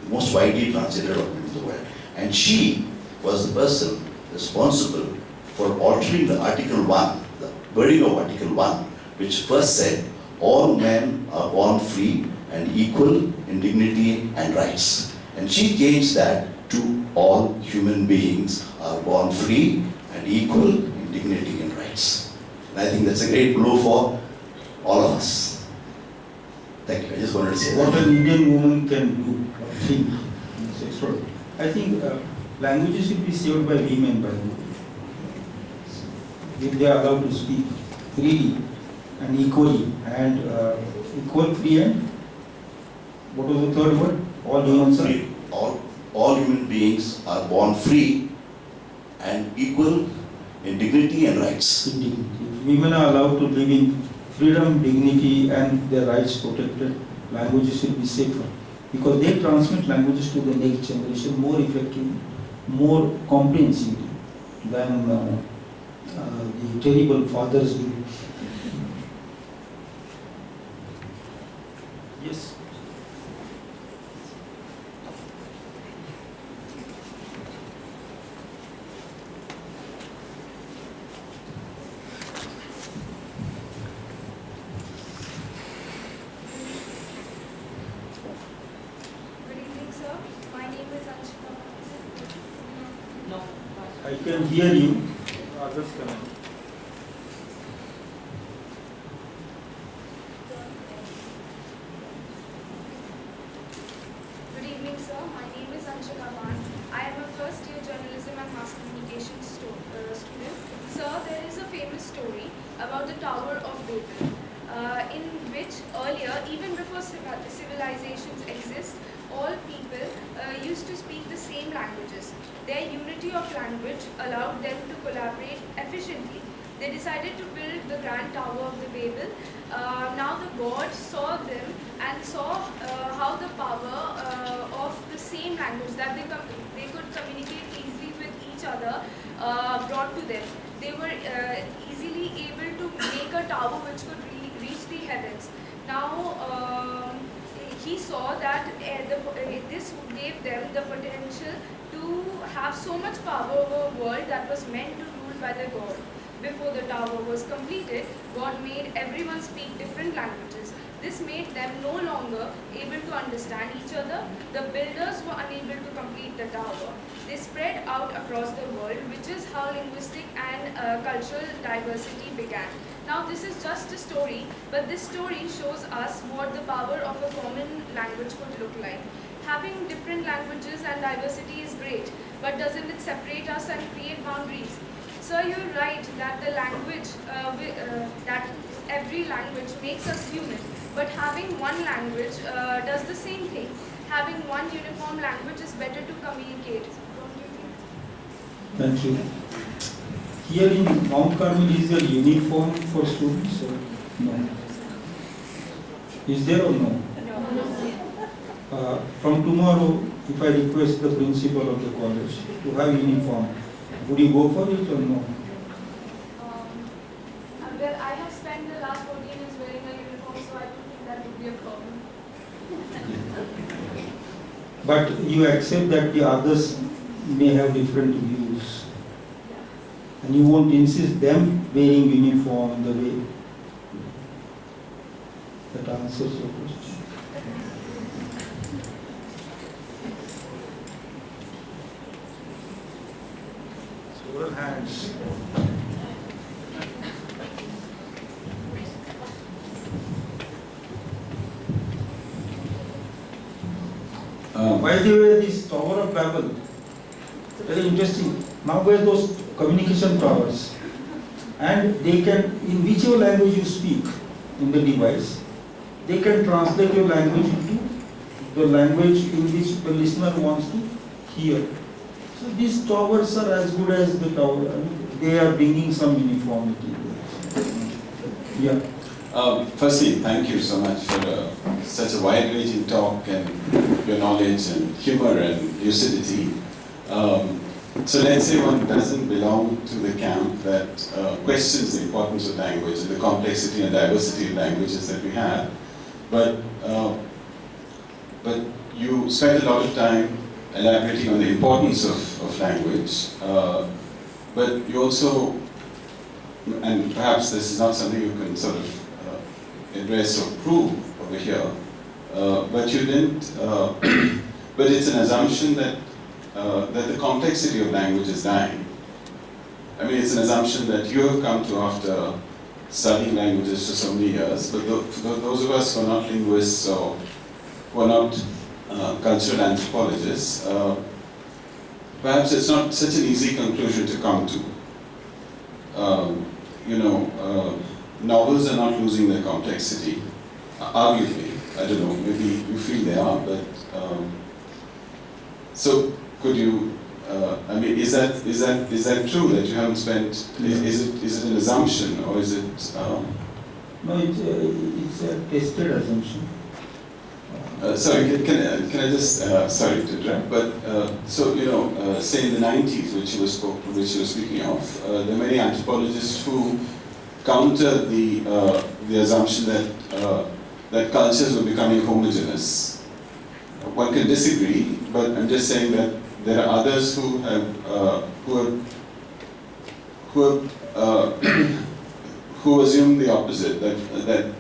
the most widely translated document in the world. And she was the person responsible for altering the Article 1, the wording of Article 1, which first said, all men are born free and equal in dignity and rights. And she changed that to all human beings are born free and equal in dignity and rights. And I think that's a great blow for all of us. Thank you. I just wanted to say
what
that.
an Indian woman can do, think, is extraordinary. I think languages should be saved by women, by the way. If they are allowed to speak freely and equally, and equal, free, and what was the third word? All humans are
free. All human beings are born free and equal in dignity and rights.
in dignity. If women are allowed to live in freedom, dignity, and their rights protected, languages will be safer, because they transmit languages to the next generation more effectively, more comprehensively than the terrible fathers do. Yes.
Good evening, sir. My name is Anshika. No.
I can hear you. Others cannot.
story about the Tower of Babel, in which earlier, even before civilizations exist, all people used to speak the same languages. Their unity of language allowed them to collaborate efficiently. They decided to build the Grand Tower of the Babel. Now the gods saw them and saw how the power of the same language that they could communicate easily with each other brought to them. They were easily able to make a tower which could reach the heavens. Now he saw that this gave them the potential to have so much power over a world that was meant to rule by the God. Before the tower was completed, God made everyone speak different languages. This made them no longer able to understand each other. The builders were unable to complete the tower. They spread out across the world, which is how linguistic and cultural diversity began. Now this is just a story, but this story shows us what the power of a common language could look like. Having different languages and diversity is great, but doesn't it separate us and create boundaries? Sir, you're right that the language, that every language makes us human, but having one language does the same thing. Having one uniform language is better to communicate. Don't you think?
Thank you. Here in Mount Carmel, is there uniform for students or no? Is there or no? From tomorrow, if I request the principal of the college to have uniform, would you go for it or no?
Well, I have spent the last 14 years wearing a uniform, so I don't think that would be a problem.
But you accept that the others may have different views. And you won't insist them wearing uniform the way that answers your question. Several hands. By the way, this Tower of Babel, very interesting. Now where those communication towers, and they can, in whichever language you speak in the device, they can translate your language into the language in which the listener wants to hear. So these towers are as good as the tower. I mean, they are bringing some uniformity. Yeah.
Firstly, thank you so much for such a wide-ranging talk and your knowledge and humor and lucidity. So let's say one doesn't belong to the camp that questions the importance of language and the complexity and diversity of languages that we have, but you spend a lot of time elaborating on the importance of language, but you also, and perhaps this is not something you can sort of address or prove over here, but you didn't, but it's an assumption that the complexity of language is dying. I mean, it's an assumption that you have come to after studying languages for so many years, but those of us who are not linguists or who are not cultural anthropologists, perhaps it's not such an easy conclusion to come to. Novels are not losing their complexity, arguably. I don't know, maybe you feel they are, but so could you, I mean, is that true that you haven't spent, is it an assumption or is it?
No, it's a tested assumption.
Sorry, can I just, sorry to interrupt, but say in the 90s, which you were speaking of, there are many anthropologists who counter the assumption that cultures were becoming homogeneous. One can disagree, but I'm just saying that there are others who assume the opposite, that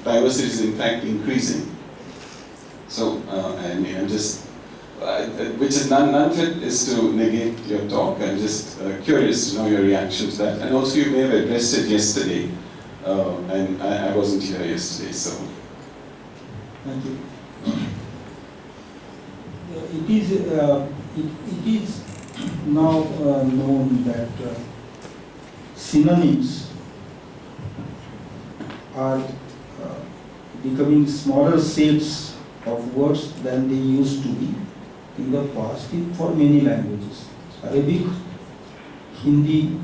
diversity is in fact increasing. So, I mean, I'm just, which is none of it is to negate your talk. I'm just curious to know your reaction to that. And also, you may have addressed it yesterday, and I wasn't here yesterday, so.
Thank you. It is now known that synonyms are becoming smaller sets of words than they used to be in the past for many languages. Arabic, Hindi,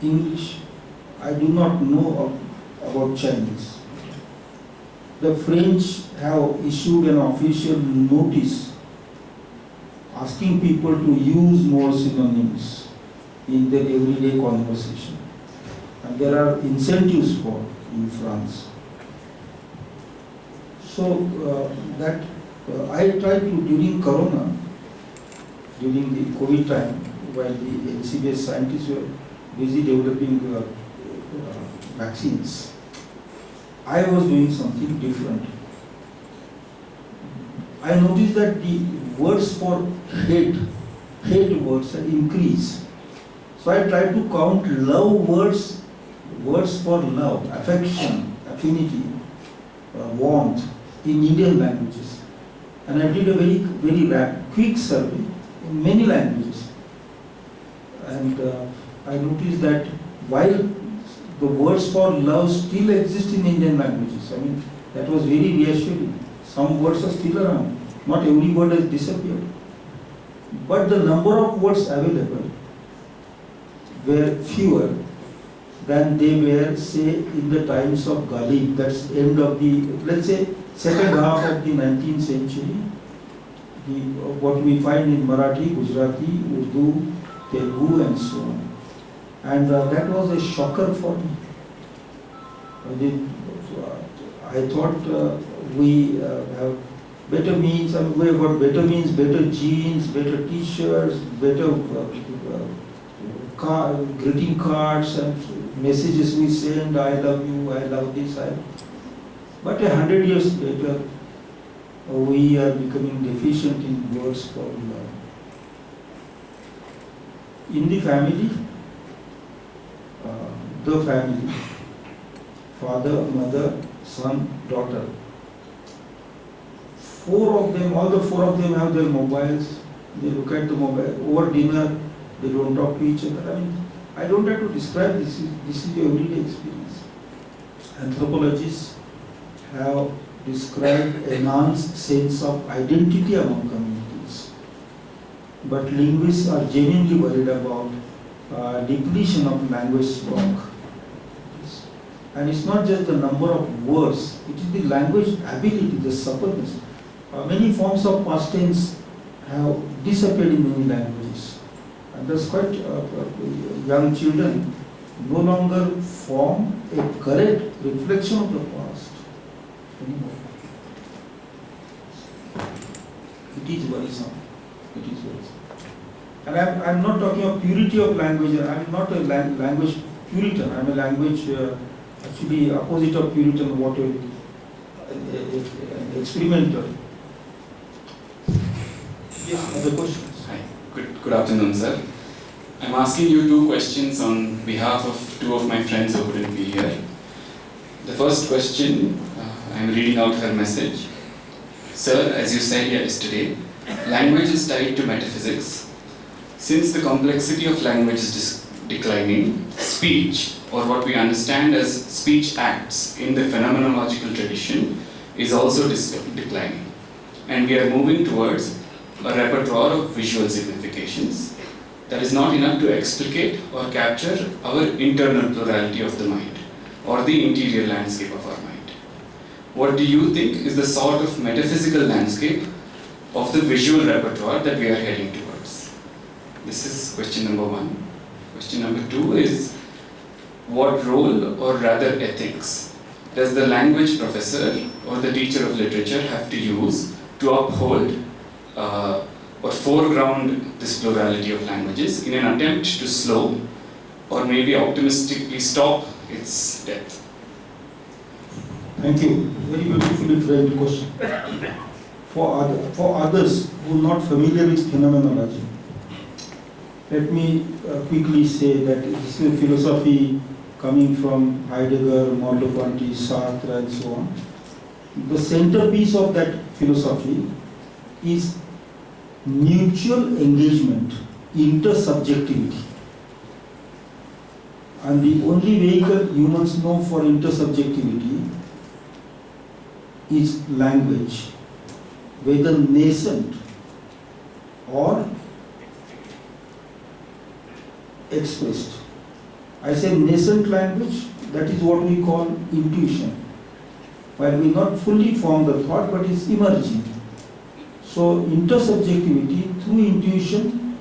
English, I do not know about Chinese. The French have issued an official notice asking people to use more synonyms in their everyday conversation. And there are incentives for in France. So I tried to, during Corona, during the COVID time, while the NCBS scientists were busy developing vaccines, I was doing something different. I noticed that the words for hate words had increased. So I tried to count love words for love, affection, affinity, warmth in Indian languages. And I did a very quick survey in many languages. And I noticed that while the words for love still exist in Indian languages, I mean, that was very reassuring. Some words are still around. Not every word has disappeared. But the number of words available were fewer than they were, say, in the times of Ghalib, that's end of the, let's say, second half of the 19th century. What we find in Marathi, Gujarati, Urdu, Telugu, and so on. And that was a shocker for me. I thought we have better means, and we have got better means, better jeans, better t-shirts, better greeting cards and messages we send, I love you, I love this, But 100 years later, we are becoming deficient in words for love. In the family, father, mother, son, daughter. All the four of them have their mobiles. They look at the mobile. Over dinner, they don't talk to each other. I mean, I don't have to describe this. This is the everyday experience. Anthropologists have described enhanced sense of identity among communities. But linguists are genuinely worried about depletion of language stock. And it's not just the number of words, it is the language ability, the suppleness. Many forms of past tense have disappeared in many languages. And that's quite young children no longer form a correct reflection of the past anymore. It is worrisome. It is worrisome. And I'm not talking of purity of language. I'm not a language Puritan. I'm a language actually opposite of Puritan, what experimenter. Yes, other questions?
Hi, good afternoon, sir. I'm asking you two questions on behalf of two of my friends who couldn't be here. The first question, I'm reading out her message. Sir, as you said yesterday, language is tied to metaphysics. Since the complexity of language is declining, speech, or what we understand as speech acts in the phenomenological tradition, is also declining. And we are moving towards a repertoire of visual significations that is not enough to explicate or capture our internal plurality of the mind or the interior landscape of our mind. What do you think is the sort of metaphysical landscape of the visual repertoire that we are heading towards? This is question number one. Question number two is, what role, or rather ethics, does the language professor or the teacher of literature have to use to uphold or foreground this plurality of languages in an attempt to slow or maybe optimistically stop its death?
Thank you. Very beautifully framed question. For others who are not familiar with phenomenology, let me quickly say that this is a philosophy coming from Heidegger, Merleau-Ponty, Sartre, and so on. The centerpiece of that philosophy is mutual engagement, intersubjectivity. And the only vehicle humans know for intersubjectivity is language, whether nascent or expressed. I say nascent language, that is what we call intuition. While we not fully form the thought, but it's emerging. So intersubjectivity through intuition,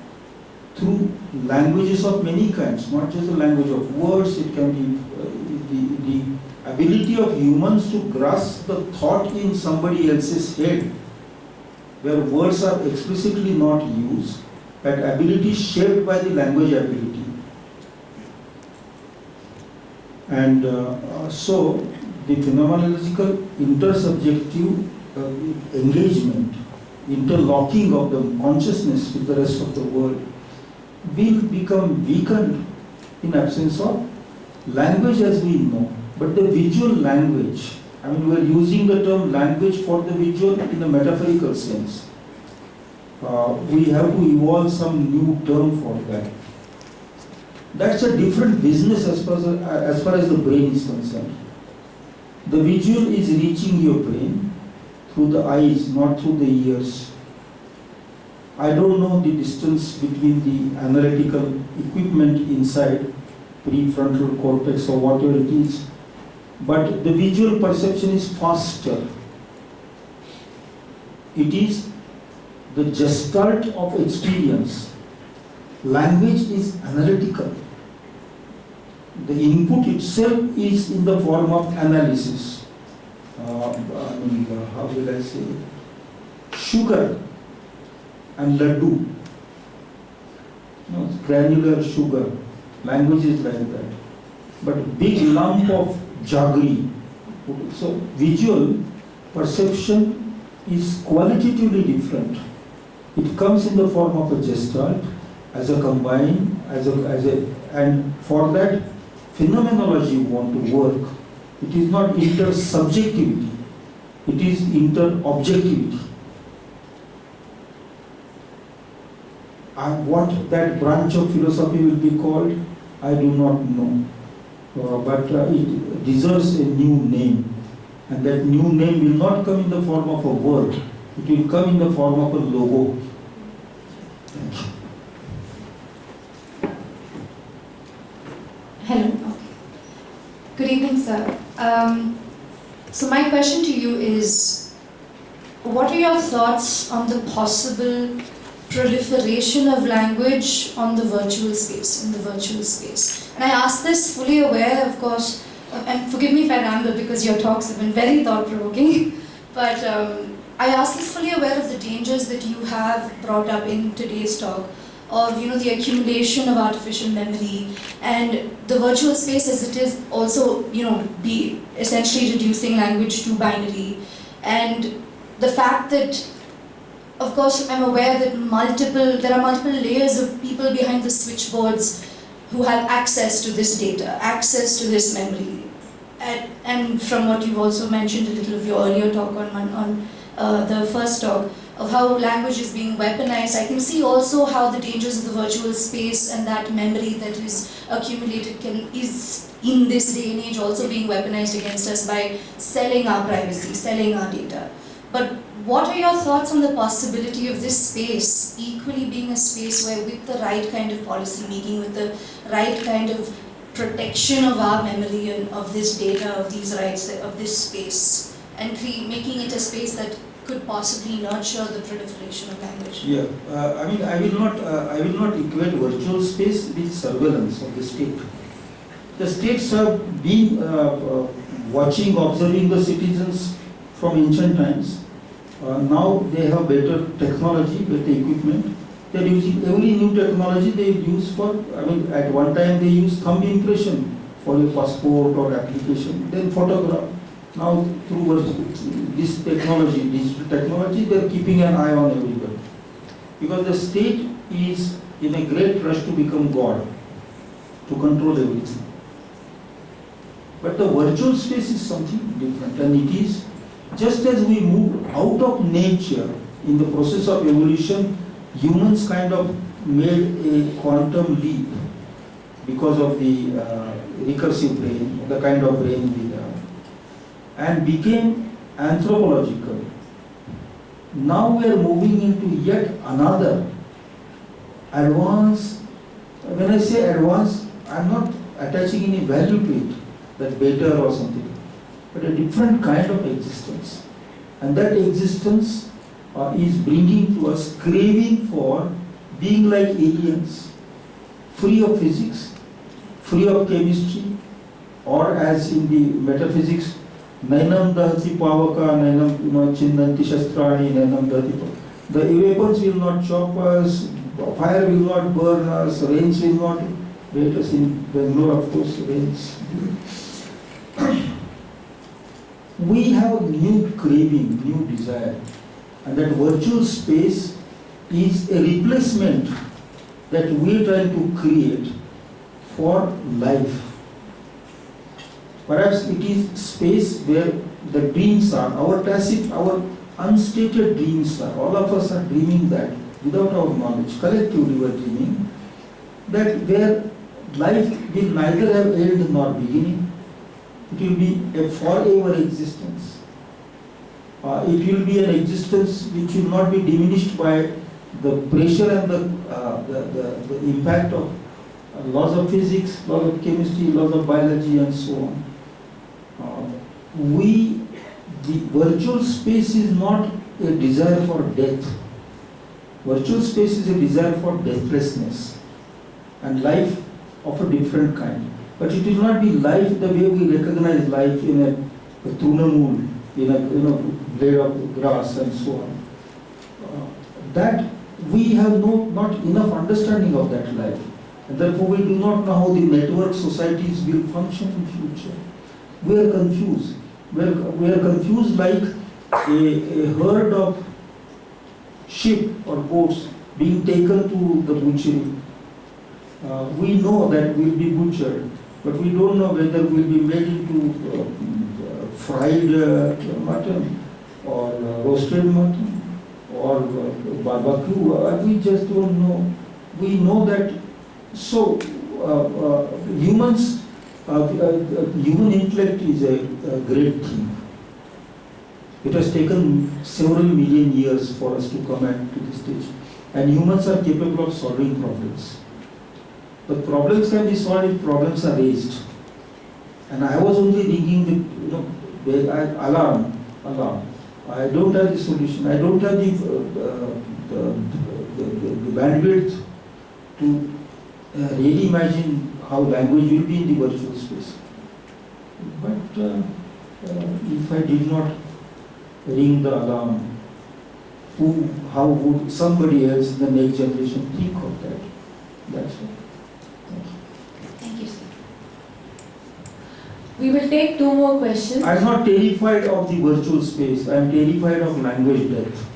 through languages of many kinds, not just the language of words, it can be the ability of humans to grasp the thought in somebody else's head, where words are explicitly not used, that ability shaped by the language ability. And so the phenomenological intersubjective engagement, interlocking of the consciousness with the rest of the world will become weakened in absence of language as we know. But the visual language, I mean, we are using the term language for the visual in a metaphorical sense. We have to evolve some new term for that. That's a different business as far as the brain is concerned. The visual is reaching your brain through the eyes, not through the ears. I don't know the distance between the analytical equipment inside prefrontal cortex or whatever it is, but the visual perception is faster. It is the gestalt of experience. Language is analytical. The input itself is in the form of analysis. How will I say? Sugar and laddu. No, granular sugar. Language is like that. But big lump of jaggery. So visual perception is qualitatively different. It comes in the form of a gestalt, as a combine, and for that phenomenology want to work. It is not intersubjectivity, it is interobjectivity. And what that branch of philosophy will be called, I do not know. But it deserves a new name. And that new name will not come in the form of a word, it will come in the form of a logo. Thank you.
Hello. Okay. Good evening, sir. So my question to you is, what are your thoughts on the possible proliferation of language on the virtual space, in the virtual space? And I ask this fully aware, of course, and forgive me if I ramble because your talks have been very thought-provoking, but I ask this fully aware of the dangers that you have brought up in today's talk, of the accumulation of artificial memory and the virtual space as it is also be essentially reducing language to binary, and the fact that, of course, I'm aware that there are multiple layers of people behind the switchboards who have access to this data, access to this memory, and from what you've also mentioned a little of your earlier talk on the first talk, of how language is being weaponized, I can see also how the dangers of the virtual space and that memory that is accumulated is in this day and age also being weaponized against us by selling our privacy, selling our data. But what are your thoughts on the possibility of this space equally being a space where, with the right kind of policy making, with the right kind of protection of our memory and of this data, of these rights, of this space, and making it a space that could possibly nurture the proliferation of language?
Yeah, I will not equate virtual space with surveillance of the state. The states have been watching, observing the citizens from ancient times. Now they have better technology, better equipment. They are using every new technology they use for, at one time they used thumb impression for your passport or application, then photograph. Now through this technology, digital technology, they are keeping an eye on everybody. Because the state is in a great rush to become God, to control everything. But the virtual space is something different, and it is just as we move out of nature in the process of evolution, humans kind of made a quantum leap. because of the recursive brain, the kind of brain we have, and became anthropological. Now we are moving into yet another advanced. When I say advanced, I am not attaching any value to it, that better or something, but a different kind of existence. And that existence is bringing to us craving for being like aliens, free of physics, free of chemistry, or as in the metaphysics, nainam dahati pavaka, nainam chindanti shastrani, nainam dahati pavaka. The weapons will not chop us, fire will not burn us, rains will not wait us. In Bangalore, of course, rains. We have new craving, new desire, and that virtual space is a replacement that we are trying to create for life. Perhaps it is space where the dreams are, our tacit, our unstated dreams are. All of us are dreaming that without our knowledge. Collectively we are dreaming that where life will neither have end nor beginning. It will be a forever existence. It will be an existence which will not be diminished by the pressure and the impact of laws of physics, laws of chemistry, laws of biology, and so on. The virtual space is not a desire for death. Virtual space is a desire for deathlessness and life of a different kind. But it will not be life the way we recognize life in a trunamul, in a blade of grass and so on. That we have not enough understanding of that life. And therefore we do not know how the network societies will function in future. We are confused. We are confused like a herd of sheep or goats being taken to the butchery. We know that we will be butchered, but we don't know whether we will be made into fried mutton or roasted mutton or barbecue. We just don't know. We know that. So humans, human intellect is a great thing. It has taken several million years for us to come to this stage, and humans are capable of solving problems. But problems can be solved if problems are raised. And I was only ringing the alarm. I don't have the solution. I don't have the bandwidth to really imagine how language will be in the virtual space. But if I did not ring the alarm, how would somebody else in the next generation think of that? That's all.
Thank you, sir.
We will take 2 more questions.
I am not terrified of the virtual space. I am terrified of language death.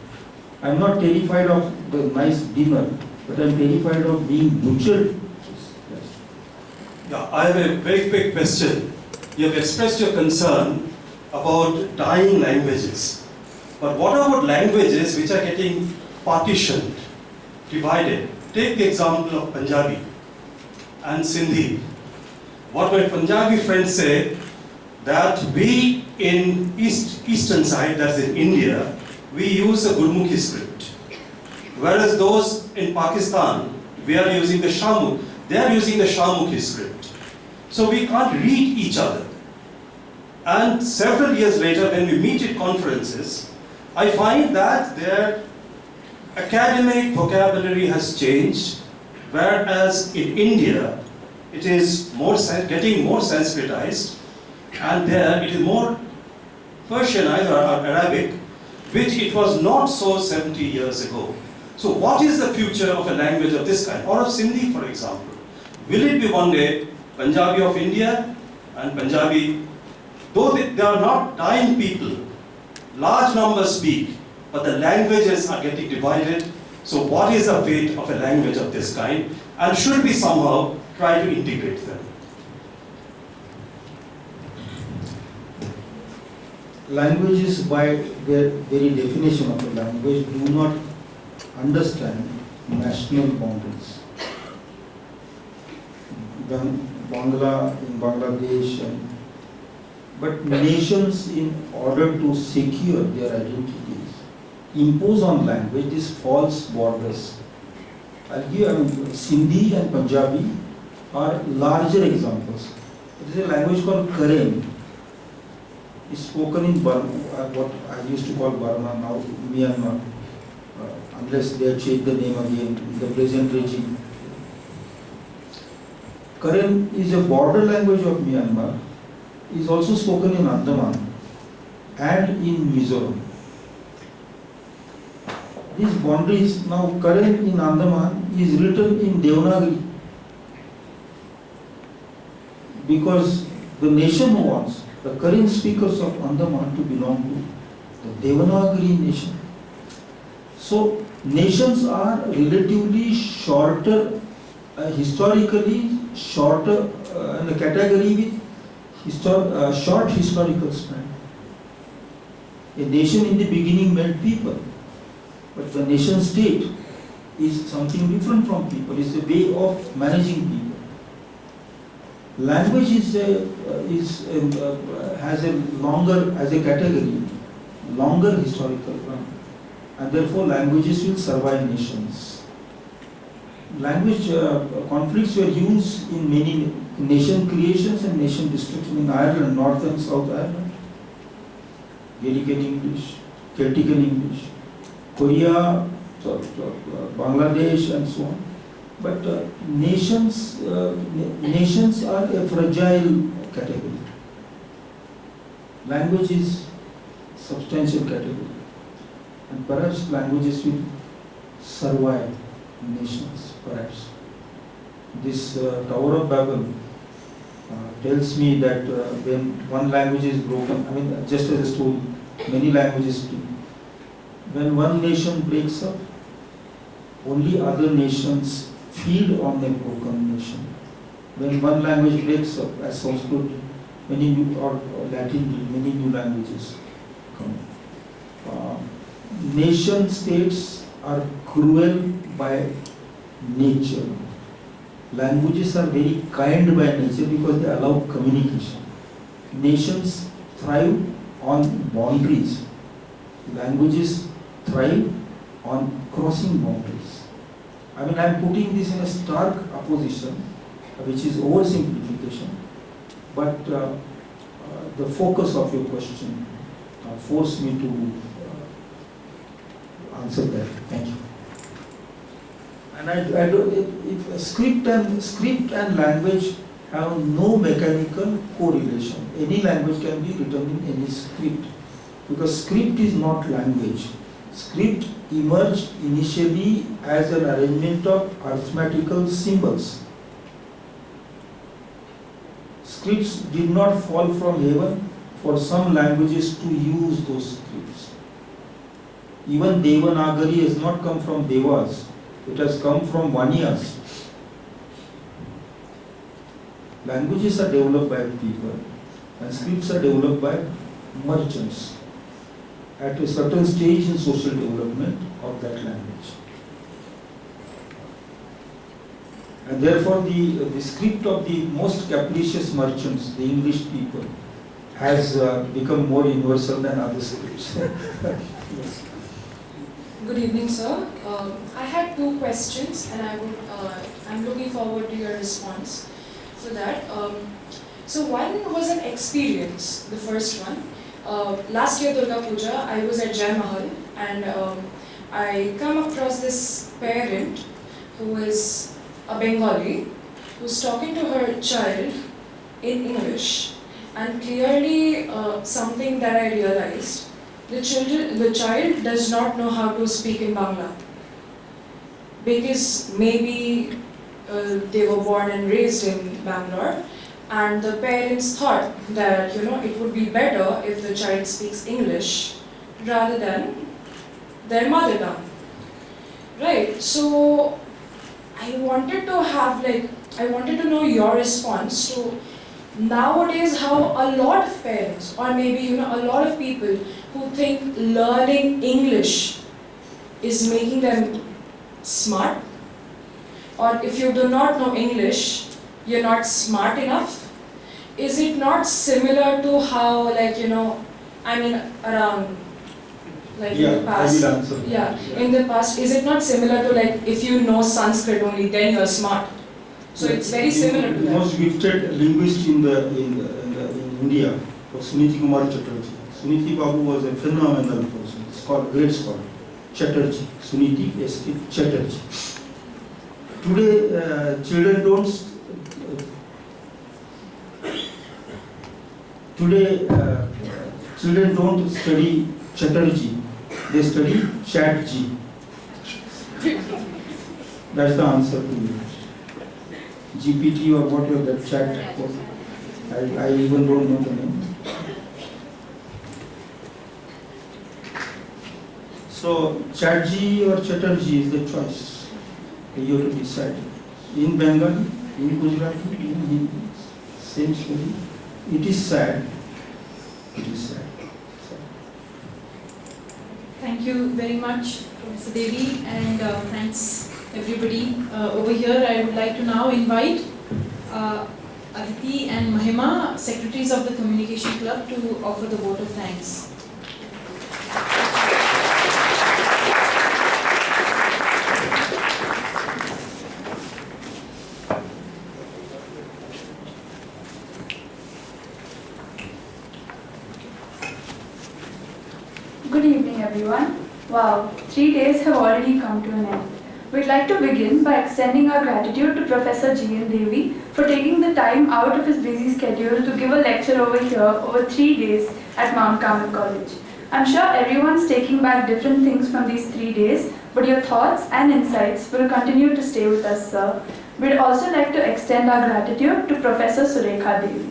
I am not terrified of the nice dinner, but I am terrified of being butchered.
Yeah, I have a very quick question. You have expressed your concern about dying languages. But what about languages which are getting partitioned, divided? Take the example of Punjabi and Sindhi. What my Punjabi friends say, that we in eastern side, that's in India, we use the Gurmukhi script. Whereas those in Pakistan, we are using the Shamukh, they are using the Shamukhi script. So we can't read each other. And several years later, when we meet at conferences, I find that their academic vocabulary has changed, whereas in India, it is getting more Sanskritized, and there it is more Persian or Arabic, which it was not so 70 years ago. So what is the future of a language of this kind, or of Sindhi, for example? Will it be one day Punjabi of India and Punjabi, though they are not dying people, large numbers speak, but the languages are getting divided. So what is the fate of a language of this kind, and should we somehow try to integrate them?
Languages, by their very definition of a language, do not understand national boundaries. Bangla in Bangladesh, but nations, in order to secure their identities, impose on language these false borders. I'll give, Sindhi and Punjabi are larger examples. There is a language called Karen. It's spoken in Burma, what I used to call Burma, now Myanmar, unless they have changed the name again in the present regime. Karen is a border language of Myanmar, is also spoken in Andaman and in Mizoram. These boundaries, now Karen in Andaman is written in Devanagari because the nation wants the Karen speakers of Andaman to belong to the Devanagari nation. So nations are relatively shorter, historically shorter in a category with short historical span. A nation in the beginning meant people, but the nation state is something different from people. It's a way of managing people. Language has a longer, as a category, longer historical run, and therefore languages will survive nations. Language conflicts were used in many nation creations and nation destruction in Ireland, North and South Ireland. Gaelican English, Celtican English, Korea, Bangladesh, and so on. But nations are a fragile category. Language is substantial category, and perhaps languages will survive nations. Perhaps this Tower of Babel tells me that when one language is broken, just as a story, many languages do. When one nation breaks up, only other nations feed on a broken nation. When one language breaks up, as Sanskrit, many new, or Latin, many new languages come. Nation states are cruel by nature. Languages are very kind by nature because they allow communication. Nations thrive on boundaries. Languages thrive on crossing boundaries. I'm putting this in a stark opposition, which is oversimplification, but the focus of your question forced me to answer that. Thank you. And I don't, if script and language have no mechanical correlation. Any language can be written in any script, because script is not language. Script emerged initially as an arrangement of arithmetical symbols. Scripts did not fall from heaven for some languages to use those scripts. Even Devanagari has not come from Devas, it has come from Vaniyas. Languages are developed by people and scripts are developed by merchants at a certain stage in social development of that language. And therefore the script of the most capricious merchants, the English people, has become more universal than other scripts. Yes.
Good evening, sir. I had two questions, and I'm looking forward to your response for that. So one was an experience, the first one. Last year Durga Puja, I was at Jai Mahal, and I come across this parent who is a Bengali, who's talking to her child in English, and clearly something that I realized. The child does not know how to speak in Bangla, because maybe they were born and raised in Bangalore, and the parents thought that it would be better if the child speaks English rather than their mother tongue. Right. So I wanted to know your response to nowadays how a lot of parents, or maybe a lot of people who think learning English is making them smart, or if you do not know English, you're not smart enough? Is it not similar to how, like, around, like in the past?
I will answer.
Yeah, in the past, is it not similar to, like, if you know Sanskrit only, then you're smart? So it's very similar to
The
that.
most gifted linguist in India was Suniti Kumar Chatterjee. Suniti Babu was a phenomenal person. It's called great scholar. Chatterjee, Suniti S.K. Chatterjee. Today, children don't. Today, children don't study Chatterjee. They study Chatji. That's the answer to you. GPT or whatever that chat. I even don't know the name. So Chatji or Chatterjee is the choice. You have to decide. In Bengali, in Gujarati, in Hindi, same story. It is sad. It is sad.
Thank you very much, Professor Devy, and thanks everybody over here. I would like to now invite Aditi and Mahima, secretaries of the Communication Club, to offer the vote of thanks.
Good evening, everyone. Wow, 3 days have already come to an end. We'd like to begin by extending our gratitude to Professor G.N. Devy for taking the time out of his busy schedule to give a lecture over here over 3 days at Mount Carmel College. I'm sure everyone's taking back different things from these 3 days, but your thoughts and insights will continue to stay with us, sir. We'd also like to extend our gratitude to Professor Surekha Devy.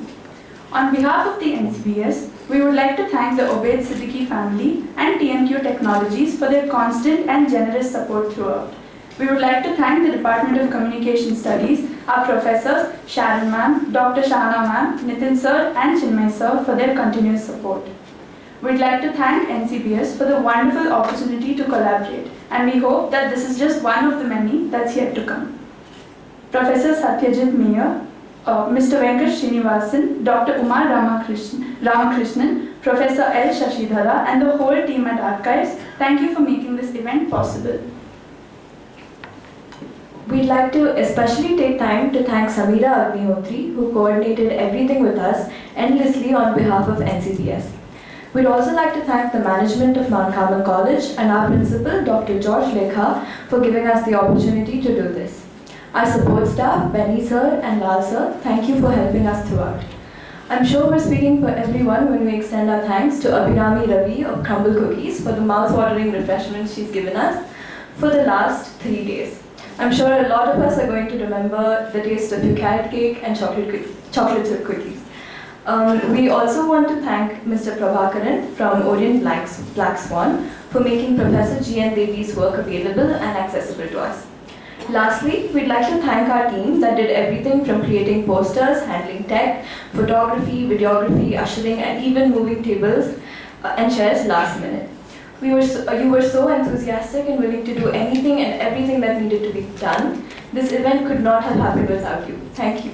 On behalf of the NCBS, we would like to thank the Obaid Siddiqi family and TNQ Technologies for their constant and generous support throughout. We would like to thank the Department of Communication Studies, our professors, Sharon ma'am, Dr. Shana ma'am, Nitin sir and Chinmay sir for their continuous support. We'd like to thank NCBS for the wonderful opportunity to collaborate, and we hope that this is just one of the many that's yet to come. Professor Satyajit Meyer, Mr. Venkat Srinivasan, Dr. Umar Ramakrishnan, Professor L. Shashidhara and the whole team at Archives, thank you for making this event possible.
We'd like to especially take time to thank Samira Agnihotri, who coordinated everything with us endlessly on behalf of NCBS. We'd also like to thank the management of Mount Carmel College and our principal, Dr. George Lekha, for giving us the opportunity to do this. Our support staff, Benny sir and Lal sir, thank you for helping us throughout. I'm sure we're speaking for everyone when we extend our thanks to Abhinami Ravi of Crumble Cookies for the mouth-watering refreshments she's given us for the last 3 days. I'm sure a lot of us are going to remember the taste of your carrot cake and chocolate chip cookies. We also want to thank Mr. Prabhakaran from Orient Black Swan for making Professor G.N. Devy's work available and accessible to us. Lastly, we'd like to thank our team that did everything from creating posters, handling tech, photography, videography, ushering, and even moving tables and chairs last minute. You were so enthusiastic and willing to do anything and everything that needed to be done. This event could not have happened without you. Thank you.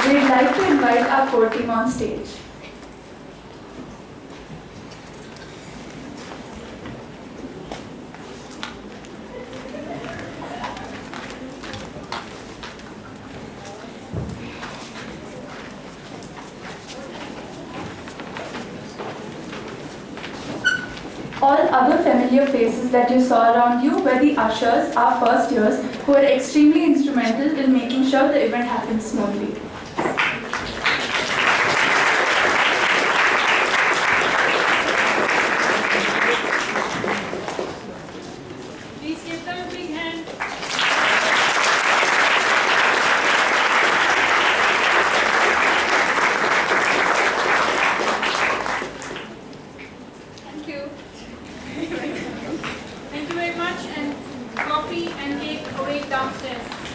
We'd like to invite our core team on stage. All other familiar faces that you saw around you were the ushers, our first years, who were extremely instrumental in making sure the event happened smoothly.
Please give them a big hand.
Thank you.
Thank you very much, and coffee and cake await downstairs.